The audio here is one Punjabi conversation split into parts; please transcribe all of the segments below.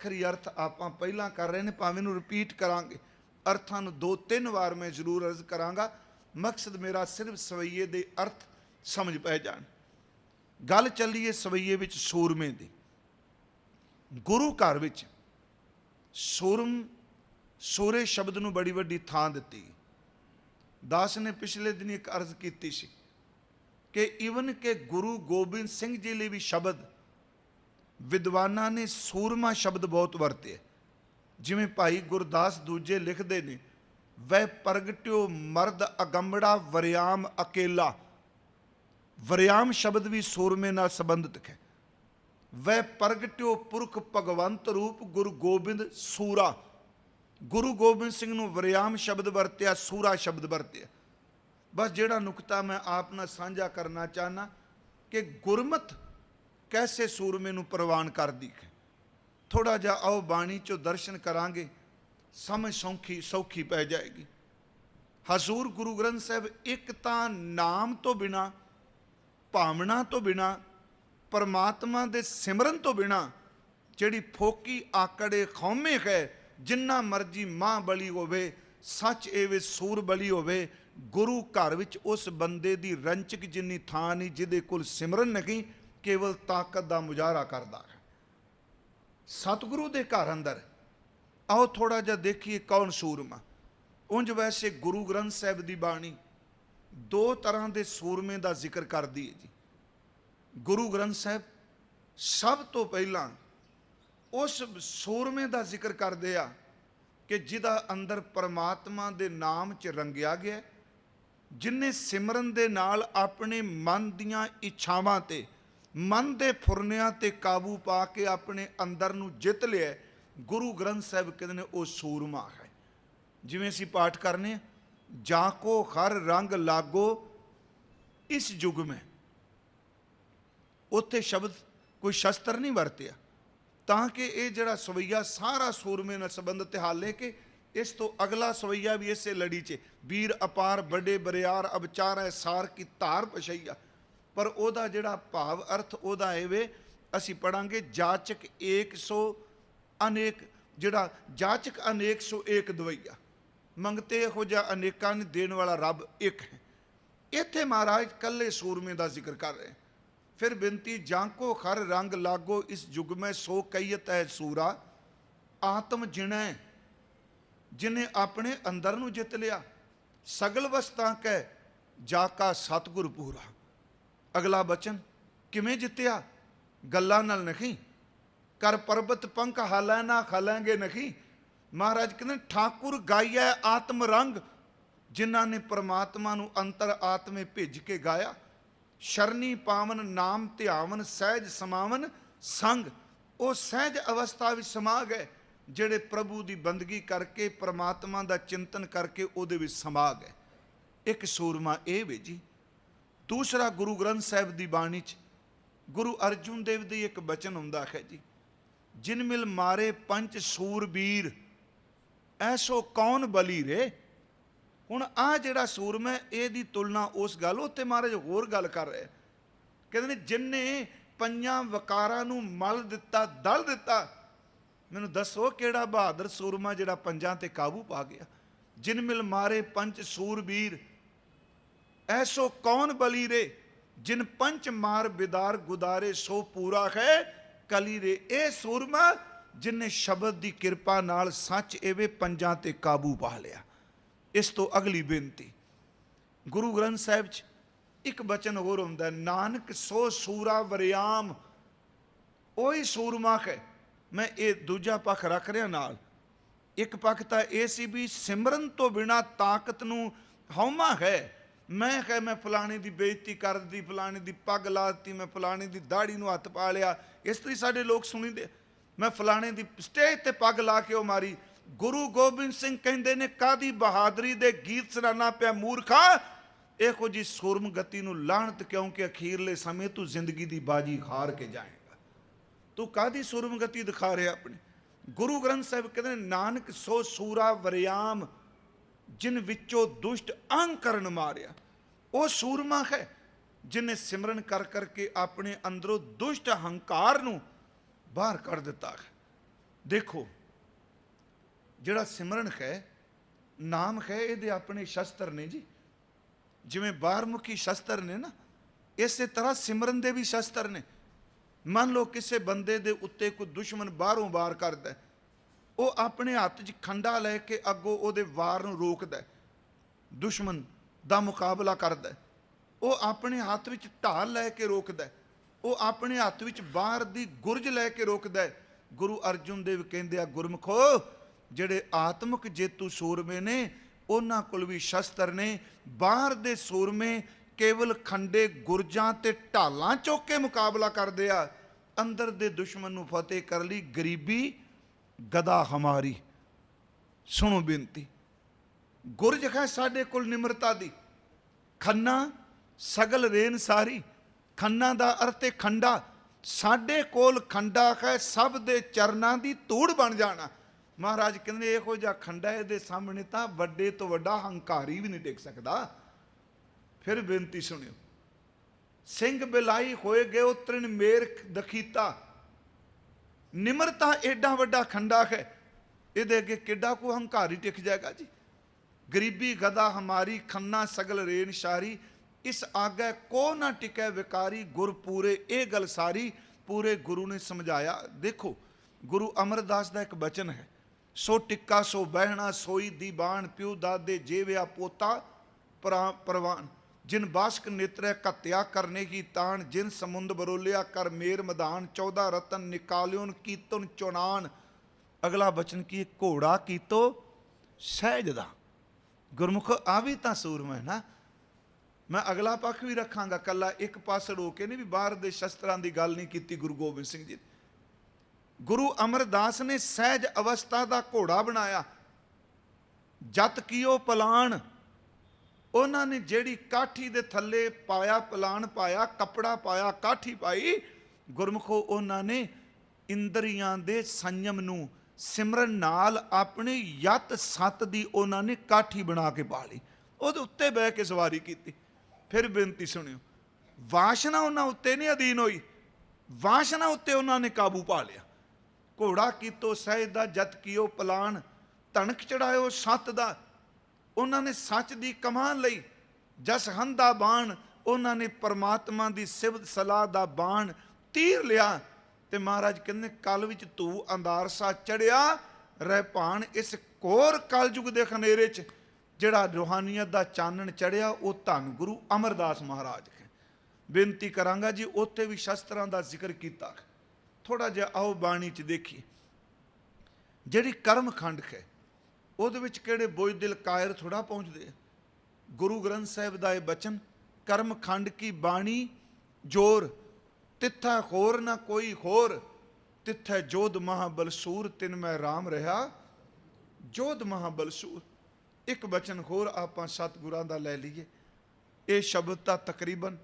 आखिरी अर्थ आपां पहलां कर रहे हैं, भावें नूं रिपीट करांगे, अर्थां नूं 2-3 वार मैं जरूर अर्ज करांगा। मकसद मेरा सिर्फ सवैये दे अर्थ समझ पै जाण। गल चलीए सवैये विच सूरमे दी। गुरु घर विच सूरम सूरे शब्द नूं बड़ी वड्डी थां दित्ती। दास ने पिछले दिन एक अर्ज की सी कि ईवन के गुरु गोबिंद सिंह जी लिए भी शब्द विद्वाना ने सूरमा शब्द बहुत वरते। जिमें भाई गुरदास दूजे लिखते ने, वह प्रगट्यो मर्द अगंबड़ा वरियाम अकेला। वरियाम शब्द भी सूरमे नाल संबंधित है। वह प्रगट्यो पुरख भगवंत रूप गुरु गोबिंद सूरा। गुरु गोबिंद सिंह नूं वरियाम शब्द वरत्या, सूरा शब्द वरत्या। बस जिहड़ा नुकता मैं आप नाल साझा करना चाहना कि गुरमत कैसे सूरमे नूं प्रवान करदी है। थोड़ा जा आओ बाणी चो दर्शन करांगे, समझ सौखी पै जाएगी। हजूर गुरु ग्रंथ साहब एक तां नाम तो बिना, भावना तो बिना, परमात्मा दे सिमरन तो बिना जिहड़ी फोकी आकड़े खौमे है, जिन्ना मर्जी मां बली होवे, सच एवे सूर बली होवे, गुरु घर विच उस बंदे दी रंचक जिन्नी थां नहीं जिहदे कोल सिमरन नहीं, केवल ताकत दा मुजाहरा करदा है। सतगुरु दे घर अंदर आओ थोड़ा जा देखिए कौन सूरमा। उंज वैसे गुरु ग्रंथ साहब दी बाणी 2 तरह के सूरमे का जिक्र करदी है जी। गुरु ग्रंथ साहब सब तो पहला उस सूरमे का जिक्र करते आ कि जिदा अंदर परमात्मा दे नाम च रंगिया गया, जिन्हें सिमरन दे नाल अपने मन दियां इच्छावां ते, मन दे फुरनियां ते काबू पा के अपने अंदर नूं जित लिया। गुरु ग्रंथ साहब कहते हैं वह सूरमा है। जिवें असीं पाठ करने, जाको हर रंग लागो इस युग में, उत्थे शब्द कोई शस्त्र नहीं वरतिया, ताकि ये जड़ा सवैया सारा सूरमे नाल संबंधित। हाले कि इस तो अगला सवैया भी इसे लड़ी च, वीर अपार बड़े बरियार अब चार सार की धार पछैया। पर ओदा जड़ा भाव अर्थ ओदा एवे असी पढ़ांगे, जाचक 100 अनेक, जड़ा जाचक अनेक 101 दवैया, मंगते हो जा अनेकां ने देण वाला रब एक है। इत्थे महाराज कल्ले सूरमे का जिक्र कर रहे हैं। फिर बिनती, जांको हर रंग लागो इस युग में, सो कईयत है सूरा। आत्म जिणै जिन्हें अपने अंदर नूं जित लिया, सगल वस्तां कै जाका सतगुर पूरा। अगला बचन किवें जित्या? गल्लां नाल नहीं, कर पर्बत पंख हालै ना खालेंगे नहीं। महाराज कहते ठाकुर गाइया आत्म रंग, जिन्हां ने परमात्मा नूं अंतर आत्मे भेज के गाया। शरनी पावन नाम ध्यावन सहज समावन संग। वो सहज अवस्था विच समा गए, जिहड़े प्रभु की बंदगी करके परमात्मा का चिंतन करके उहदे विच समा गए। एक सूरमा ये वे जी। दूसरा गुरु ग्रंथ साहब की बाणी च गुरु अर्जुन देव दी एक बचन हुंदा है जी, जिन मिल मारे पंच सूरबीर ऐसो कौन बली रे। हुण आ जिहड़ा सूरमा इहदी तुलना उस गल उत्ते महाराज होर गल कर रहे, कहते ने जिन्ने पंजां वकारां नूं मल दिता, दल दिता। मैनूं दसो किहड़ा बहादुर सूरमा जिहड़ा पंजां ते काबू पा गया। जिन मिल मारे पंच सूरबीर ऐसो कौन बली रे, जिन पंच मार बिदार गुदारे सो पूरा है कली रे। ए सूरमा जिन्हें शब्द की किरपा नाल सच एवे पंजां ते काबू पा लिया। इस तो अगली बेनती गुरु ग्रंथ साहिब च एक बचन होर हुंदा है, नानक सो सूरा वरियाम। ओही सूरमा है। मैं ये दूजा पक्ष रख रहा नाल। एक पक्ष तो यह सी भी सिमरन तो बिना ताकत नूं हौमा है। मैं फलाने की बेइज्जती कर दी, फलाने की पग ला दी, मैं फलाने की दाढ़ी नूं हत्थ पा लिया। इस तरह साडे लोग सुनी दे, मैं फलाने की स्टेज ते पग ला के मारी। गुरु गोबिंद सिंह कहते ने कादी बहादरी दे गीत सुनाना पिया मूर्खा। इहो जी सूरम गति नूं लाहनत, क्योंकि अखीरले समय तू जिंदगी की बाजी हार के जाएगा। तू कादी सूरम गति दिखा रहे अपने। गुरु ग्रंथ साहिब कहते नानक सो सूरा वरियाम, जिन विचों दुष्ट अहंकरण मारिया। वो सूरमा है जिन्हें सिमरन कर करके अपने अंदरों दुष्ट अहंकार नूं बाहर कर दिता है। देखो ਜਿਹੜਾ ਸਿਮਰਨ ਹੈ, ਨਾਮ ਹੈ, ਇਹਦੇ ਆਪਣੇ ਸ਼ਸਤਰ ਨੇ ਜੀ। ਜਿਵੇਂ ਬਾਹਰਮੁਖੀ ਸ਼ਸਤਰ ਨੇ ਨਾ, ਇਸੇ ਤਰ੍ਹਾਂ ਸਿਮਰਨ ਦੇ ਵੀ ਸ਼ਸਤਰ ਨੇ। ਮੰਨ ਲਓ ਕਿਸੇ ਬੰਦੇ ਦੇ ਉੱਤੇ ਕੋਈ ਦੁਸ਼ਮਣ ਬਾਹਰੋਂ ਵਾਰ ਕਰਦਾ, ਉਹ ਆਪਣੇ ਹੱਥ 'ਚ ਖੰਡਾ ਲੈ ਕੇ ਅੱਗੋਂ ਉਹਦੇ ਵਾਰ ਨੂੰ ਰੋਕਦਾ, ਦੁਸ਼ਮਣ ਦਾ ਮੁਕਾਬਲਾ ਕਰਦਾ। ਉਹ ਆਪਣੇ ਹੱਥ ਵਿੱਚ ਢਾਲ ਲੈ ਕੇ ਰੋਕਦਾ, ਉਹ ਆਪਣੇ ਹੱਥ ਵਿੱਚ ਬਾਹਰ ਦੀ ਗੁਰਜ ਲੈ ਕੇ ਰੋਕਦਾ। ਗੁਰੂ ਅਰਜਨ ਦੇਵ ਕਹਿੰਦੇ ਆ, ਗੁਰਮੁਖੋ ਜਿਹੜੇ ਆਤਮਿਕ ਜੇਤੂ ਸੂਰਮੇ ਨੇ ਉਹਨਾਂ ਕੋਲ ਵੀ ਸ਼ਸਤਰ ਨੇ। ਬਾਹਰ ਦੇ ਸੂਰਮੇ ਕੇਵਲ ਖੰਡੇ ਗੁਰਜਾਂ ਤੇ ਢਾਲਾਂ ਚੁੱਕ ਕੇ ਮੁਕਾਬਲਾ ਕਰਦੇ ਆ, ਅੰਦਰ ਦੇ ਦੁਸ਼ਮਣ ਨੂੰ ਫਤਿਹ ਕਰ ਲਈ ਗਰੀਬੀ ਗਦਾ ਹਮਾਰੀ। ਸੁਣੋ ਬੇਨਤੀ, ਗੁਰਜ ਹੈ ਸਾਡੇ ਕੋਲ ਨਿਮਰਤਾ ਦੀ। ਖੰਨਾ ਸਗਲ ਰੇਨ ਸਾਰੀ, ਖੰਨਾ ਦਾ ਅਰਥ ਹੈ ਖੰਡਾ। ਸਾਡੇ ਕੋਲ ਖੰਡਾ ਹੈ ਸਭ ਦੇ ਚਰਨਾਂ ਦੀ ਧੂੜ ਬਣ ਜਾਣਾ। ਮਹਾਰਾਜ ਕਹਿੰਦੇ ਇਹੋ ਜਿਹਾ ਖੰਡਾ ਇਹਦੇ ਸਾਹਮਣੇ ਤਾਂ ਵੱਡੇ ਤੋਂ ਵੱਡਾ ਹੰਕਾਰੀ ਵੀ ਨਹੀਂ ਟਿਕ ਸਕਦਾ। ਫਿਰ ਬੇਨਤੀ ਸੁਣਿਓ, ਸਿੰਘ ਬਿਲਾਈ ਹੋਏ ਗਏ ਉਤਰਨ ਮੇਰ ਦਖੀਤਾ। ਨਿਮਰਤਾ ਏਡਾ ਵੱਡਾ ਖੰਡਾ ਹੈ, ਇਹਦੇ ਅੱਗੇ ਕਿੱਡਾ ਕੋ ਹੰਕਾਰੀ ਟਿਕ ਜਾਏਗਾ ਜੀ। ਗਰੀਬੀ ਗਦਾ ਹਮਾਰੀ, ਖੰਨਾ ਸਗਲ ਰੇਨ ਸ਼ਾਰੀ, ਇਸ ਆਗੇ ਕੋ ਨਾ ਟਿਕੈ ਵਿਕਾਰੀ। ਗੁਰ ਪੂਰੇ, ਇਹ ਗੱਲ ਸਾਰੀ ਪੂਰੇ ਗੁਰੂ ਨੇ ਸਮਝਾਇਆ। ਦੇਖੋ ਗੁਰੂ ਅਮਰਦਾਸ ਦਾ ਇੱਕ ਬਚਨ ਹੈ, ਸੋ ਟਿੱਕਾ ਸੋ ਬਹਿਣਾ ਸੋਈ ਦੀਵਾਨ, ਪਿਉ ਦਾਦੇ ਜੇਵਿਆ ਪੋਤਾ ਪ੍ਰਵਾਨ। ਜਿਨ ਬਾਸ਼ਕ ਨੇਤਰੈ ਘੱਤਿਆ ਕਰਨੇ ਕੀ ਤਾਣ, ਜਿਨ ਸਮੁੰਦ ਬਰੋਲਿਆ ਕਰ ਮੇਰ ਮੈਦਾਨ। 14 ਰਤਨ ਨਿਕਾਲਿਓਨ ਕੀਤਨ ਚੁਨਾਨ। ਅਗਲਾ ਬਚਨ ਕੀ, ਘੋੜਾ ਕੀਤੋ ਸਹਿਜ ਦਾ। ਗੁਰਮੁਖ ਆ ਵੀ ਤਾਂ ਸੂਰਮਾ ਹੈ ਨਾ। ਮੈਂ ਅਗਲਾ ਪੱਖ ਵੀ ਰੱਖਾਂਗਾ, ਕੱਲਾ ਇੱਕ ਪਾਸੜ ਹੋ ਕੇ ਨਹੀਂ ਵੀ ਬਾਹਰ ਦੇ ਸ਼ਸਤਰਾਂ ਦੀ ਗੱਲ ਨਹੀਂ ਕੀਤੀ ਗੁਰੂ ਗੋਬਿੰਦ ਸਿੰਘ ਜੀ। ਗੁਰੂ ਅਮਰਦਾਸ ਨੇ ਸਹਿਜ ਅਵਸਥਾ ਦਾ ਘੋੜਾ ਬਣਾਇਆ। ਜਤ ਕੀਓ ਪਲਾਨ, ਉਹਨਾਂ ਨੇ ਜਿਹੜੀ ਕਾਠੀ ਦੇ ਥੱਲੇ ਪਾਇਆ, ਪਲਾਨ ਪਾਇਆ, ਕੱਪੜਾ ਪਾਇਆ, ਕਾਠੀ ਪਾਈ। ਗੁਰਮੁਖੋ ਉਹਨਾਂ ਨੇ ਇੰਦਰੀਆਂ ਦੇ ਸੰਯਮ ਨੂੰ ਸਿਮਰਨ ਨਾਲ ਆਪਣੀ ਯਤ ਸੱਤ ਦੀ ਉਹਨਾਂ ਨੇ ਕਾਠੀ ਬਣਾ ਕੇ ਪਾ ਲਈ, ਉਹਦੇ ਉੱਤੇ ਬਹਿ ਕੇ ਸਵਾਰੀ ਕੀਤੀ। ਫਿਰ ਬੇਨਤੀ ਸੁਣਿਓ, ਵਾਸ਼ਨਾ ਉਹਨਾਂ ਉੱਤੇ ਨਹੀਂ ਅਧੀਨ ਹੋਈ, ਵਾਸ਼ਨਾ ਉੱਤੇ ਉਹਨਾਂ ਨੇ ਕਾਬੂ ਪਾ ਲਿਆ। ਘੋੜਾ ਕੀਤੋ ਸਹਿਜ ਦਾ, ਜਤ ਕੀਓ ਪਲਾਨ, ਧਨਕ ਚੜਾਇਓ ਸੱਤ ਦਾ। ਉਹਨਾਂ ਨੇ ਸੱਚ ਦੀ ਕਮਾਨ ਲਈ। ਜਸ ਹੰਦਾ ਬਾਣ, ਉਹਨਾਂ ਨੇ ਪਰਮਾਤਮਾ ਦੀ ਸਿਫਤ ਸਲਾਹ ਦਾ ਬਾਣ ਤੀਰ ਲਿਆ। ਤੇ ਮਹਾਰਾਜ ਕਹਿੰਦੇ ਕਲ ਵਿੱਚ ਧੂ ਅੰਦਾਰਸਾ ਚੜਿਆ ਰਹਿ ਭਾਣ। ਇਸ ਕੋਰ ਕਲਯੁਗ ਦੇ ਖਨੇਰੇ 'ਚ ਜਿਹੜਾ ਰੂਹਾਨੀਅਤ ਦਾ ਚਾਨਣ ਚੜਿਆ ਉਹ ਧੰਨ ਗੁਰੂ ਅਮਰਦਾਸ ਮਹਾਰਾਜ ਹੈ। ਬੇਨਤੀ ਕਰਾਂਗਾ ਜੀ, ਉੱਥੇ ਵੀ ਸ਼ਸਤਰਾਂ ਦਾ ਜ਼ਿਕਰ ਕੀਤਾ। ਥੋੜਾ ਜਿਹਾ ਆਓ ਬਾਣੀ 'ਚ ਦੇਖੀਏ। ਜਿਹੜੀ ਕਰਮ ਖੰਡ ਹੈ ਉਹਦੇ ਵਿੱਚ ਕਿਹੜੇ ਬੋਝ ਦਿਲ ਕਾਇਰ ਥੋੜਾ ਪਹੁੰਚਦੇ ਆ। ਗੁਰੂ ਗ੍ਰੰਥ ਸਾਹਿਬ ਦਾ ਇਹ ਬਚਨ, ਕਰਮ ਖੰਡ ਕੀ ਬਾਣੀ ਜੋਰ, ਤਿੱਥਾ ਹੋਰ ਨਾ ਕੋਈ ਹੋਰ, ਤਿੱਥੈ ਜੋਧ ਮਹਾਬਲਸੂਰ, ਤਿਨ ਮੈਂ ਰਾਮ ਰਿਹਾ ਜੋਧ ਮਹਾਬਲਸੂਰ। ਇੱਕ ਬਚਨ ਹੋਰ ਆਪਾਂ ਸਤਿਗੁਰਾਂ ਦਾ ਲੈ ਲਈਏ। ਇਹ ਸ਼ਬਦ ਤਾਂ ਤਕਰੀਬਨ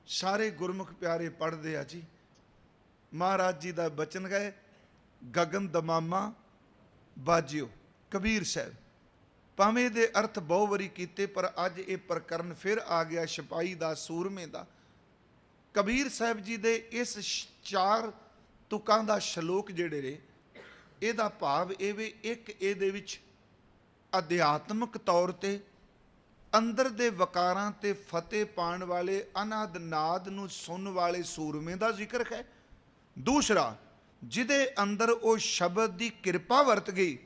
ਸਾਰੇ ਗੁਰਮੁਖ ਪਿਆਰੇ ਪੜ੍ਹਦੇ ਆ ਜੀ। ਮਹਾਰਾਜ ਜੀ ਦਾ ਬਚਨ ਗਏ, ਗਗਨ ਦਮਾਮਾ ਬਾਜਿਓ। ਕਬੀਰ ਸਾਹਿਬ, ਭਾਵੇਂ ਇਹਦੇ ਅਰਥ ਬਹੁ ਵਾਰੀ ਕੀਤੇ, ਪਰ ਅੱਜ ਇਹ ਪ੍ਰਕਰਨ ਫਿਰ ਆ ਗਿਆ ਸਿਪਾਹੀ ਦਾ, ਸੂਰਮੇ ਦਾ। ਕਬੀਰ ਸਾਹਿਬ ਜੀ ਦੇ ਇਸ 4 ਤੁਕਾਂ ਦਾ ਸ਼ਲੋਕ ਜਿਹੜੇ ਨੇ, ਇਹਦਾ ਭਾਵ ਇਹ ਵੀ ਇੱਕ ਇਹਦੇ ਵਿੱਚ ਅਧਿਆਤਮਿਕ ਤੌਰ ਤੇ ਅੰਦਰ ਦੇ ਵਕਾਰਾਂ ਤੇ ਫਤਿਹ ਪਾਉਣ ਵਾਲੇ ਅਨਾਦ ਨਾਦ ਨੂੰ ਸੁਣਨ ਵਾਲੇ ਸੂਰਮੇ ਦਾ ਜ਼ਿਕਰ ਹੈ। ਦੂਸਰਾ, ਜਿਹਦੇ ਅੰਦਰ ਉਹ ਸ਼ਬਦ ਦੀ ਕਿਰਪਾ ਵਰਤ ਗਈ,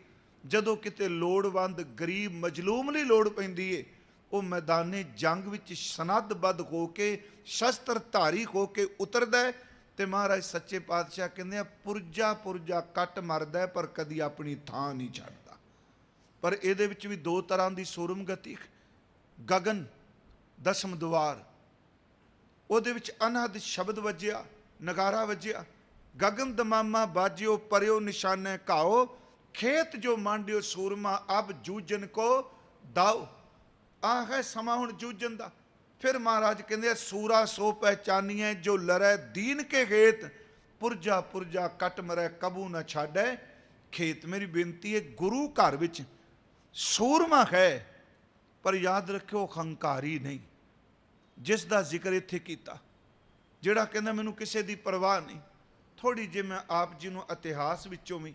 ਜਦੋਂ ਕਿਤੇ ਲੋੜਵੰਦ ਗਰੀਬ ਮਜਲੂਮ ਲਈ ਲੋੜ ਪੈਂਦੀ ਏ, ਉਹ ਮੈਦਾਨੇ ਜੰਗ ਵਿੱਚ ਸਨੱਧਬੱਧ ਹੋ ਕੇ ਸ਼ਸਤਰ ਧਾਰੀ ਹੋ ਕੇ ਉਤਰਦਾ। ਤੇ ਮਹਾਰਾਜ ਸੱਚੇ ਪਾਤਸ਼ਾਹ ਕਹਿੰਦੇ ਆ, ਪੁਰਜਾ ਪੁਰਜਾ ਕੱਟ ਮਰਦਾ ਪਰ ਕਦੀ ਆਪਣੀ ਥਾਂ ਨਹੀਂ ਛੱਡਦਾ। ਪਰ ਇਹਦੇ ਵਿੱਚ ਵੀ 2 ਤਰ੍ਹਾਂ ਦੀ ਸੂਰਮ ਗਤੀ। ਗਗਨ ਦਸਮ ਦੁਆਰ, ਉਹਦੇ ਵਿੱਚ ਅਨਹਦ ਸ਼ਬਦ ਵੱਜਿਆ, ਨਗਾਰਾ ਵੱਜਿਆ। ਗਗਨ ਦਮਾਮਾ ਬਾਜਿਓ ਪਰਿਓ ਨਿਸ਼ਾਨੇ ਘਾਓ, ਖੇਤ ਜੋ ਮਾਂਡਿਓ ਸੂਰਮਾ ਅਬ ਜੂਜਨ ਕੋ ਦਾਓ। ਆਹ ਹੈ ਸਮਾਂ ਹੁਣ ਜੂਜਨ ਦਾ। ਫਿਰ ਮਹਾਰਾਜ ਕਹਿੰਦੇ ਆ, ਸੂਰਾ ਸੋ ਪਹਿਚਾਨੀਏ ਜੋ ਲੜੈ ਦੀਨ ਕੇ ਖੇਤ, ਪੁਰਜਾ ਪੁਰਜਾ ਕੱਟ ਮਰੈ ਕਬੂ ਨਾ ਛਾੜੈ ਖੇਤ। ਮੇਰੀ ਬੇਨਤੀ ਹੈ, ਗੁਰੂ ਘਰ ਵਿੱਚ ਸੂਰਮਾ ਹੈ, ਪਰ ਯਾਦ ਰੱਖਿਓ ਹੰਕਾਰੀ ਨਹੀਂ। ਜਿਸ ਦਾ ਜ਼ਿਕਰ ਇੱਥੇ ਕੀਤਾ, ਜਿਹੜਾ ਕਹਿੰਦਾ ਮੈਨੂੰ ਕਿਸੇ ਦੀ ਪਰਵਾਹ ਨਹੀਂ। ਥੋੜੀ ਜਿਹੀ ਮੈਂ ਆਪ ਜੀ ਨੂੰ ਇਤਿਹਾਸ ਵਿੱਚੋਂ ਵੀ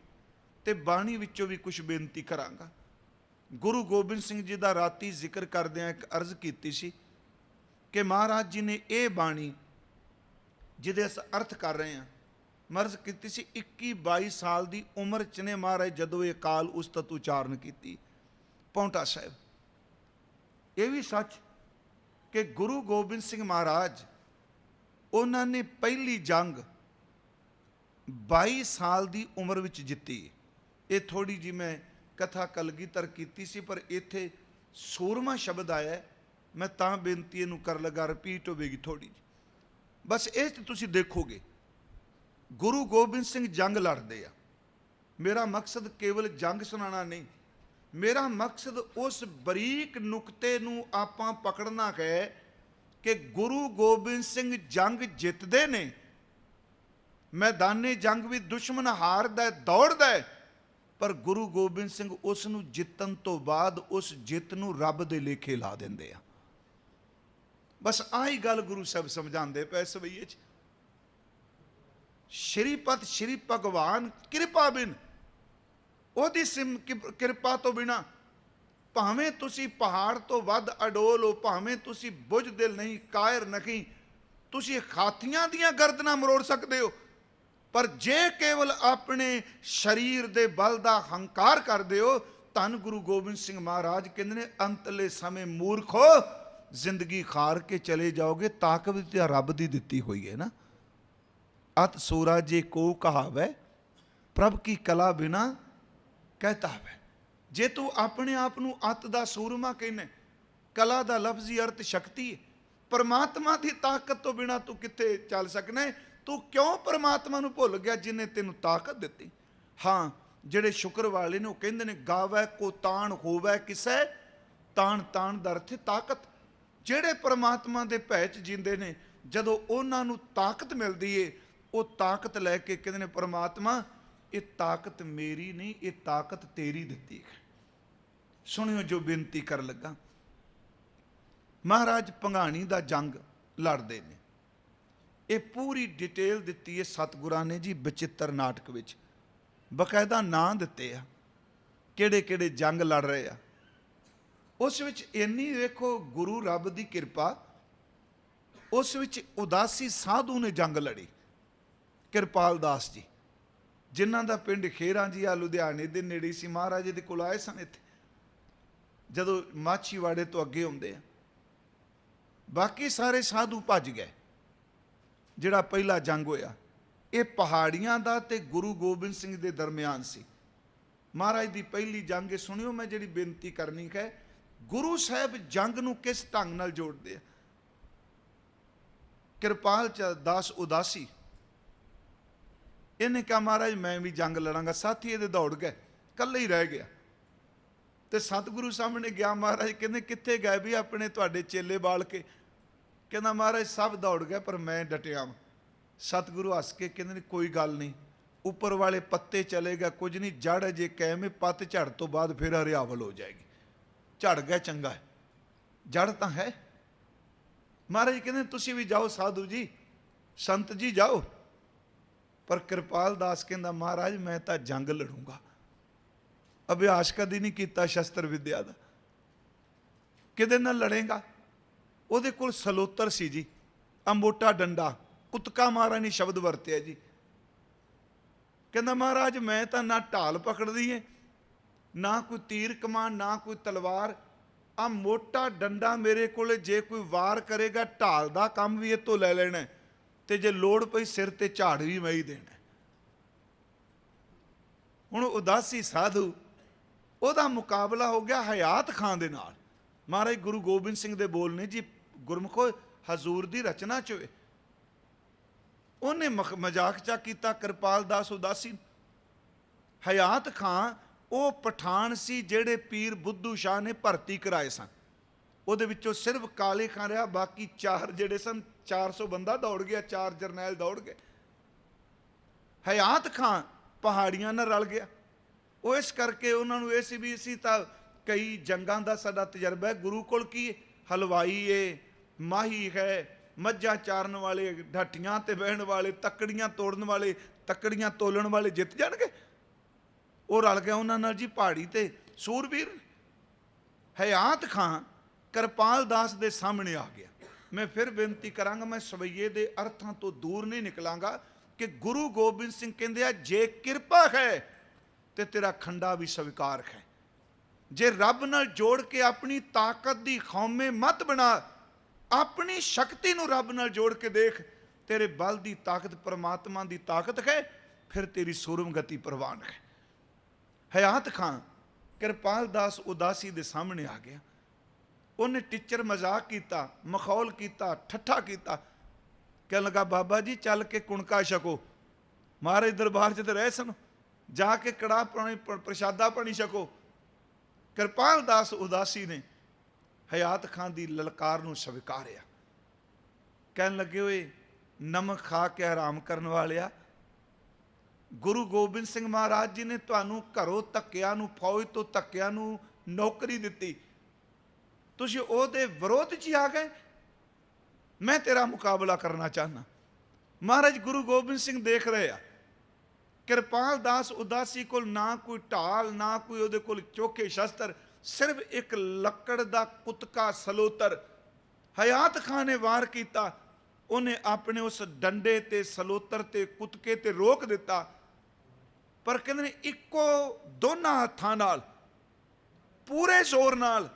ਤੇ ਬਾਣੀ ਵਿੱਚੋਂ ਵੀ ਕੁਝ ਬੇਨਤੀ ਕਰਾਂਗਾ। ਗੁਰੂ ਗੋਬਿੰਦ ਸਿੰਘ ਜੀ ਦਾ ਰਾਤੀ ਜ਼ਿਕਰ ਕਰਦਿਆਂ ਇੱਕ ਅਰਜ਼ ਕੀਤੀ ਸੀ ਕਿ ਮਹਾਰਾਜ ਜੀ ਨੇ ਇਹ ਬਾਣੀ ਜਿਹਦੇ ਅਸੀਂ ਅਰਥ ਕਰ ਰਹੇ ਹਾਂ, ਮਰਜ਼ ਕੀਤੀ ਸੀ 21-22 ਸਾਲ ਦੀ ਉਮਰ 'ਚ ਨੇ ਮਹਾਰਾਜ ਜਦੋਂ ਇਹ ਕਾਲ ਉਸਤਤ ਉਚਾਰਨ ਕੀਤੀ ਪੌਂਟਾ ਸਾਹਿਬ। ਇਹ ਵੀ ਸੱਚ ਕਿ ਗੁਰੂ ਗੋਬਿੰਦ ਸਿੰਘ ਮਹਾਰਾਜ ਉਹਨਾਂ ਨੇ ਪਹਿਲੀ ਜੰਗ 22 ਸਾਲ ਦੀ ਉਮਰ ਵਿੱਚ ਜਿੱਤੀ। ਇਹ ਥੋੜੀ ਜਿਹੀ ਮੈਂ ਕਥਾ ਕਲਗੀਧਰ ਕੀਤੀ ਸੀ, ਪਰ ਇੱਥੇ ਸੂਰਮਾ ਸ਼ਬਦ ਆਇਆ, ਮੈਂ ਤਾਂ ਬੇਨਤੀ ਇਹਨੂੰ ਕਰ ਲਗਾ, ਰਿਪੀਟ ਹੋਵੇਗੀ ਥੋੜੀ ਜਿਹੀ। ਬਸ ਇਹ ਤੁਸੀਂ ਦੇਖੋਗੇ ਗੁਰੂ ਗੋਬਿੰਦ ਸਿੰਘ ਜੰਗ ਲੜਦੇ ਆ। ਮੇਰਾ ਮਕਸਦ ਕੇਵਲ ਜੰਗ ਸੁਣਾਉਣਾ ਨਹੀਂ, ਮੇਰਾ ਮਕਸਦ ਉਸ ਬਰੀਕ ਨੁਕਤੇ ਨੂੰ ਆਪਾਂ ਪਕੜਨਾ ਹੈ ਕਿ ਗੁਰੂ ਗੋਬਿੰਦ ਸਿੰਘ ਜੰਗ ਜਿੱਤਦੇ ਨੇ, ਮੈਦਾਨੇ ਜੰਗ ਵੀ ਦੁਸ਼ਮਣ ਹਾਰਦਾ ਦੌੜਦਾ, ਪਰ ਗੁਰੂ ਗੋਬਿੰਦ ਸਿੰਘ ਉਸ ਨੂੰ ਜਿੱਤਣ ਤੋਂ ਬਾਅਦ ਉਸ ਜਿੱਤ ਨੂੰ ਰੱਬ ਦੇ ਲੇਖੇ ਲਾ ਦਿੰਦੇ ਆ। ਬਸ ਆਹੀ ਗੱਲ ਗੁਰੂ ਸਾਹਿਬ ਸਮਝਾਉਂਦੇ ਪਏ ਸਵਈਏ 'ਚ। ਸ਼੍ਰੀਪਤ ਸ਼੍ਰੀ ਭਗਵਾਨ ਕਿਰਪਾ ਬਿਨ, ਉਹਦੀ ਕਿਰਪਾ ਤੋਂ ਬਿਨਾ ਭਾਵੇਂ ਤੁਸੀਂ ਪਹਾੜ ਤੋਂ ਵੱਧ ਅਡੋਲ ਹੋ, ਭਾਵੇਂ ਤੁਸੀਂ ਬੁੱਝ ਦਿਲ ਨਹੀਂ, ਕਾਇਰ ਨਹੀਂ, ਤੁਸੀਂ ਹਾਥੀਆਂ ਦੀਆਂ ਗਰਦਨਾਂ ਮਰੋੜ ਸਕਦੇ ਹੋ, ਪਰ ਜੇ ਕੇਵਲ ਆਪਣੇ ਸਰੀਰ ਦੇ ਬਲ ਦਾ ਹੰਕਾਰ ਕਰਦੇ ਹੋ, ਧੰਨ ਗੁਰੂ ਗੋਬਿੰਦ ਸਿੰਘ ਮਹਾਰਾਜ ਕਹਿੰਦੇ ਨੇ ਅੰਤਲੇ ਸਮੇਂ ਮੂਰਖੋ ਜ਼ਿੰਦਗੀ ਖਾਰ ਕੇ ਚਲੇ ਜਾਓਗੇ। ਤਾਕਤ ਤੇ ਰੱਬ ਦੀ ਦਿੱਤੀ ਹੋਈ ਹੈ ਨਾ। ਅਤ ਸੂਰਾ ਜੇ ਕੋ ਕਹਾਵੈ ਪ੍ਰਭ ਕੀ ਕਲਾ ਬਿਨਾ ਕਹਿਤਾ ਹੈ। ਜੇ ਤੂੰ ਆਪਣੇ ਆਪ ਨੂੰ ਅਤ ਦਾ ਸੂਰਮਾ ਕਹਿੰਦਾ, ਕਲਾ ਦਾ ਲਫ਼ਜ਼ੀ ਅਰਥ ਸ਼ਕਤੀ ਹੈ। ਪਰਮਾਤਮਾ ਦੀ ਤਾਕਤ ਤੋਂ ਬਿਨਾ ਤੂੰ ਕਿੱਥੇ ਚੱਲ ਸਕਣਾ ਹੈ? ਤੂੰ ਕਿਉਂ ਪਰਮਾਤਮਾ ਨੂੰ ਭੁੱਲ ਗਿਆ ਜਿਹਨੇ ਤੈਨੂੰ ਤਾਕਤ ਦਿੱਤੀ? ਹਾਂ, ਜਿਹੜੇ ਸ਼ੁਕਰ ਵਾਲੇ ਨੇ ਉਹ ਕਹਿੰਦੇ ਨੇ ਗਾਵੈ ਕੋ ਤਾਣ ਹੋਵੈ ਕਿਸੈ, ਤਾਣ ਤਾਣ ਦਾ ਅਰਥ ਤਾਕਤ। ਜਿਹੜੇ ਪਰਮਾਤਮਾ ਦੇ ਭੈ 'ਚ ਜੀਂਦੇ ਨੇ, ਜਦੋਂ ਉਹਨਾਂ ਨੂੰ ਤਾਕਤ ਮਿਲਦੀ ਏ, ਉਹ ਤਾਕਤ ਲੈ ਕੇ ਕਹਿੰਦੇ ਨੇ ਪਰਮਾਤਮਾ ਇਹ ਤਾਕਤ ਮੇਰੀ ਨਹੀਂ, ਇਹ ਤਾਕਤ ਤੇਰੀ ਦਿੱਤੀ ਹੈ। ਸੁਣਿਓ ਜੋ ਬੇਨਤੀ ਕਰਨ ਲੱਗਾ। ਮਹਾਰਾਜ ਭੰਗਾਣੀ ਦਾ ਜੰਗ ਲੜਦੇ ਨੇ, ਇਹ ਪੂਰੀ ਡਿਟੇਲ ਦਿੱਤੀ ਹੈ ਸਤਿਗੁਰਾਂ ਨੇ ਜੀ ਬਚਿੱਤਰ ਨਾਟਕ ਵਿੱਚ, ਬਕਾਇਦਾ ਨਾਂ ਦਿੱਤੇ ਆ ਕਿਹੜੇ ਕਿਹੜੇ ਜੰਗ ਲੜ ਰਹੇ ਆ। ਉਸ ਵਿੱਚ ਇੰਨੀ ਵੇਖੋ ਗੁਰੂ ਰੱਬ ਦੀ ਕਿਰਪਾ, ਉਸ ਵਿੱਚ ਉਦਾਸੀ ਸਾਧੂ ਨੇ ਜੰਗ ਲੜੀ। ਕਿਰਪਾਲ ਦਾਸ ਜੀ ਜਿਨ੍ਹਾਂ ਦਾ ਪਿੰਡ ਖੇਰਾਂ ਜੀ ਆ ਲੁਧਿਆਣੇ ਦੇ ਨੇੜੇ ਸੀ, ਮਹਾਰਾਜ ਦੇ ਕੋਲ ਆਏ ਸਨ ਇੱਥੇ ਜਦੋਂ ਮਾਛੀਵਾੜੇ ਤੋਂ ਅੱਗੇ ਹੁੰਦੇ ਆ। ਬਾਕੀ ਸਾਰੇ ਸਾਧੂ ਭੱਜ ਗਏ। ਜਿਹੜਾ ਪਹਿਲਾ ਜੰਗ ਹੋਇਆ ਇਹ ਪਹਾੜੀਆਂ ਦਾ ਤੇ ਗੁਰੂ ਗੋਬਿੰਦ ਸਿੰਘ ਦੇ ਦਰਮਿਆਨ ਸੀ। ਮਹਾਰਾਜ ਦੀ ਪਹਿਲੀ ਜੰਗ ਇਹ ਸੁਣਿਓ, ਮੈਂ ਜਿਹੜੀ ਬੇਨਤੀ ਕਰਨੀ ਹੈ, ਗੁਰੂ ਸਾਹਿਬ ਜੰਗ ਨੂੰ ਕਿਸ ਢੰਗ ਨਾਲ ਜੋੜਦੇ ਆ। ਕਿਰਪਾਲ ਦਾਸ ਉਦਾਸੀ, ਇਹਨੇ ਕਿਹਾ ਮਹਾਰਾਜ ਮੈਂ ਵੀ ਜੰਗ ਲੜਾਂਗਾ। ਸਾਥੀ ਇਹਦੇ ਦੌੜ ਗਏ, ਇਕੱਲੇ ਹੀ ਰਹਿ ਗਿਆ। ਤੇ ਸਤਿਗੁਰੂ ਸਾਹਮਣੇ ਗਿਆ। ਮਹਾਰਾਜ ਕਹਿੰਦੇ ਕਿੱਥੇ ਗਏ ਵੀ ਆਪਣੇ ਤੁਹਾਡੇ ਚੇਲੇ ਬਾਲ ਕੇ? ਕਹਿੰਦਾ ਮਹਾਰਾਜ ਸਭ ਦੌੜ ਗਏ ਪਰ ਮੈਂ ਡਟਿਆ ਵਾਂ। ਸਤਿਗੁਰੂ ਹੱਸ ਕੇ ਕਹਿੰਦੇ ਨੇ ਕੋਈ ਗੱਲ ਨਹੀਂ, ਉੱਪਰ ਵਾਲੇ ਪੱਤੇ ਚਲੇਗਾ ਕੁਝ ਨਹੀਂ, ਜੜ ਅਜੇ ਕਾਇਮ ਹੈ, ਪੱਤ ਝੜ ਤੋਂ ਬਾਅਦ ਫਿਰ ਹਰਿਆਵਲ ਹੋ ਜਾਏਗੀ। ਝੜ ਗਿਆ ਚੰਗਾ ਹੈ, ਜੜ ਤਾਂ ਹੈ। ਮਹਾਰਾਜ ਕਹਿੰਦੇ ਤੁਸੀਂ ਵੀ ਜਾਓ ਸਾਧੂ ਜੀ, ਸੰਤ ਜੀ ਜਾਓ। ਪਰ ਕਿਰਪਾਲ ਦਾਸ ਕਹਿੰਦਾ ਮਹਾਰਾਜ ਮੈਂ ਤਾਂ ਜੰਗ ਲੜੂੰਗਾ, ਅਭਿਆਸ ਕਦੀ ਨਹੀਂ ਕੀਤਾ ਸ਼ਸਤਰ ਵਿਦਿਆ ਦਾ। ਕਿਹਦੇ ਨਾਲ ਲੜੇਗਾ? ਉਹਦੇ ਕੋਲ ਸਲੋਤਰ ਸੀ ਜੀ, ਆ ਮੋਟਾ ਡੰਡਾ, ਕੁੱਤਕਾ ਮਹਾਰਾਜ ਨੇ ਸ਼ਬਦ ਵਰਤਿਆ ਜੀ। ਕਹਿੰਦਾ ਮਹਾਰਾਜ ਮੈਂ ਤਾਂ ਨਾ ਢਾਲ ਪਕੜਦੀ ਹੈ, ਨਾ ਕੋਈ ਤੀਰ ਕਮਾਨ, ਨਾ ਕੋਈ ਤਲਵਾਰ, ਆ ਮੋਟਾ ਡੰਡਾ ਮੇਰੇ ਕੋਲ, ਜੇ ਕੋਈ ਵਾਰ ਕਰੇਗਾ ਢਾਲ ਦਾ ਕੰਮ ਵੀ ਇਹ ਤੋਂ ਲੈ ਲੈਣਾ, ਤੇ ਜੇ ਲੋੜ ਪਈ ਸਿਰ ਤੇ ਝਾੜ ਵੀ ਮੈਂ ਹੀ ਦੇਣਾ। ਹੁਣ ਉਦਾਸੀ ਸਾਧੂ, ਉਹਦਾ ਮੁਕਾਬਲਾ ਹੋ ਗਿਆ ਹਯਾਤ ਖਾਨ ਦੇ ਨਾਲ। ਮਹਾਰਾਜ ਗੁਰੂ ਗੋਬਿੰਦ ਸਿੰਘ ਦੇ ਬੋਲ ਨੇ ਜੀ, ਗੁਰਮੁਖੋ ਹਜ਼ੂਰ ਦੀ ਰਚਨਾ ਚ ਹੋਏ। ਉਹਨੇ ਮਜ਼ਾਕ ਚਾ ਕੀਤਾ ਕਿਰਪਾਲ ਦਾਸ ਉਦਾਸੀ। ਹਯਾਤ ਖਾਨ ਉਹ ਪਠਾਨ ਸੀ ਜਿਹੜੇ ਪੀਰ ਬੁੱਧੂ ਸ਼ਾਹ ਨੇ ਭਰਤੀ ਕਰਾਏ ਸਨ। ਉਹਦੇ ਵਿੱਚੋਂ ਸਿਰਫ ਕਾਲੇ ਖਾਨ ਰਿਹਾ, ਬਾਕੀ ਚਾਰ ਜਿਹੜੇ ਸਨ 400 ਬੰਦਾ ਦੌੜ ਗਿਆ, 4 ਜਰਨੈਲ ਦੌੜ ਗਏ। ਹਯਾਤ ਖਾਨ ਪਹਾੜੀਆਂ ਨਾਲ ਰਲ ਗਿਆ। ਉਹ ਇਸ ਕਰਕੇ ਉਹਨਾਂ ਨੂੰ ਇਹ ਸੀ ਵੀ ਅਸੀਂ ਤਾਂ ਕਈ ਜੰਗਾਂ ਦਾ ਸਾਡਾ ਤਜਰਬਾ ਹੈ, ਗੁਰੂ ਕੋਲ ਕੀ ਹਲਵਾਈ ਏ, ਮਾਹੀ ਹੈ, ਮੱਝਾਂ ਚਾਰਨ ਵਾਲੇ, ਢਾਟੀਆਂ ਤੇ ਬਹਿਣ ਵਾਲੇ, ਤੱਕੜੀਆਂ ਤੋੜਨ ਵਾਲੇ, ਤੱਕੜੀਆਂ ਤੋਲਣ ਵਾਲੇ ਜਿੱਤ ਜਾਣਗੇ। ਉਹ ਰਲ ਗਿਆ ਉਹਨਾਂ ਨਾਲ ਜੀ ਪਹਾੜੀ ਤੇ ਸੂਰਬੀਰ। ਹਯਾਤ ਖਾਂ ਕਿਰਪਾਲ ਦਾਸ ਦੇ ਸਾਹਮਣੇ ਆ ਗਿਆ। मैं फिर बेनती करांगा, मैं सवैये दे अर्थां तो दूर नहीं निकलांगा कि गुरु गोबिंद सिंह कहंदे आ जे किरपा है ते तेरा खंडा भी स्वीकार है। जे रब नाल जोड़ के अपनी ताकत दी खौमे मत बना, अपनी शक्ति नूं रब नाल जोड़ के देख, तेरे बल दी ताकत परमात्मा दी ताकत है, फिर तेरी सूरम गति प्रवान है। हयात खां किरपाल दास उदासी दे सामने आ गया। उन्हें टीचर मजाक किया, मखौल किया, ठट्ठा किया। कह लगा बाबा जी चल के कुणका छको, महाराज दरबार च तो रह सन, जाके कड़ा पानी प्रशादा पानी छको। किरपाल दास उदासी ने हयात खां दी ललकार नूं स्वीकारिया। कहन लगे हुए नमक खा के आराम करने वालिया, गुरु गोबिंद सिंह महाराज जी ने तुहानूं घरों धक्किਆਂ नूं, फौज तो धक्किਆਂ नूं नौकरी दिती, तुसीं ਉਹਦੇ ਵਿਰੋਧ 'ਚ आ गए। मैं तेरा मुकाबला करना चाहना। महाराज गुरु गोबिंद सिंह देख रहे आ, किरपाल दास उदासी को ना कोई ढाल, ना कोई ਉਹਦੇ ਕੋਲ चोखे शस्त्र, सिर्फ एक लकड़ दा कुतका सलोतर। हयात खां ने वार किया, उन्हें अपने उस डंडे ते सलोतर ते कुतके ते रोक दिता। पर कहते ने इको दोनों हत्थां नाल पूरे जोर नाल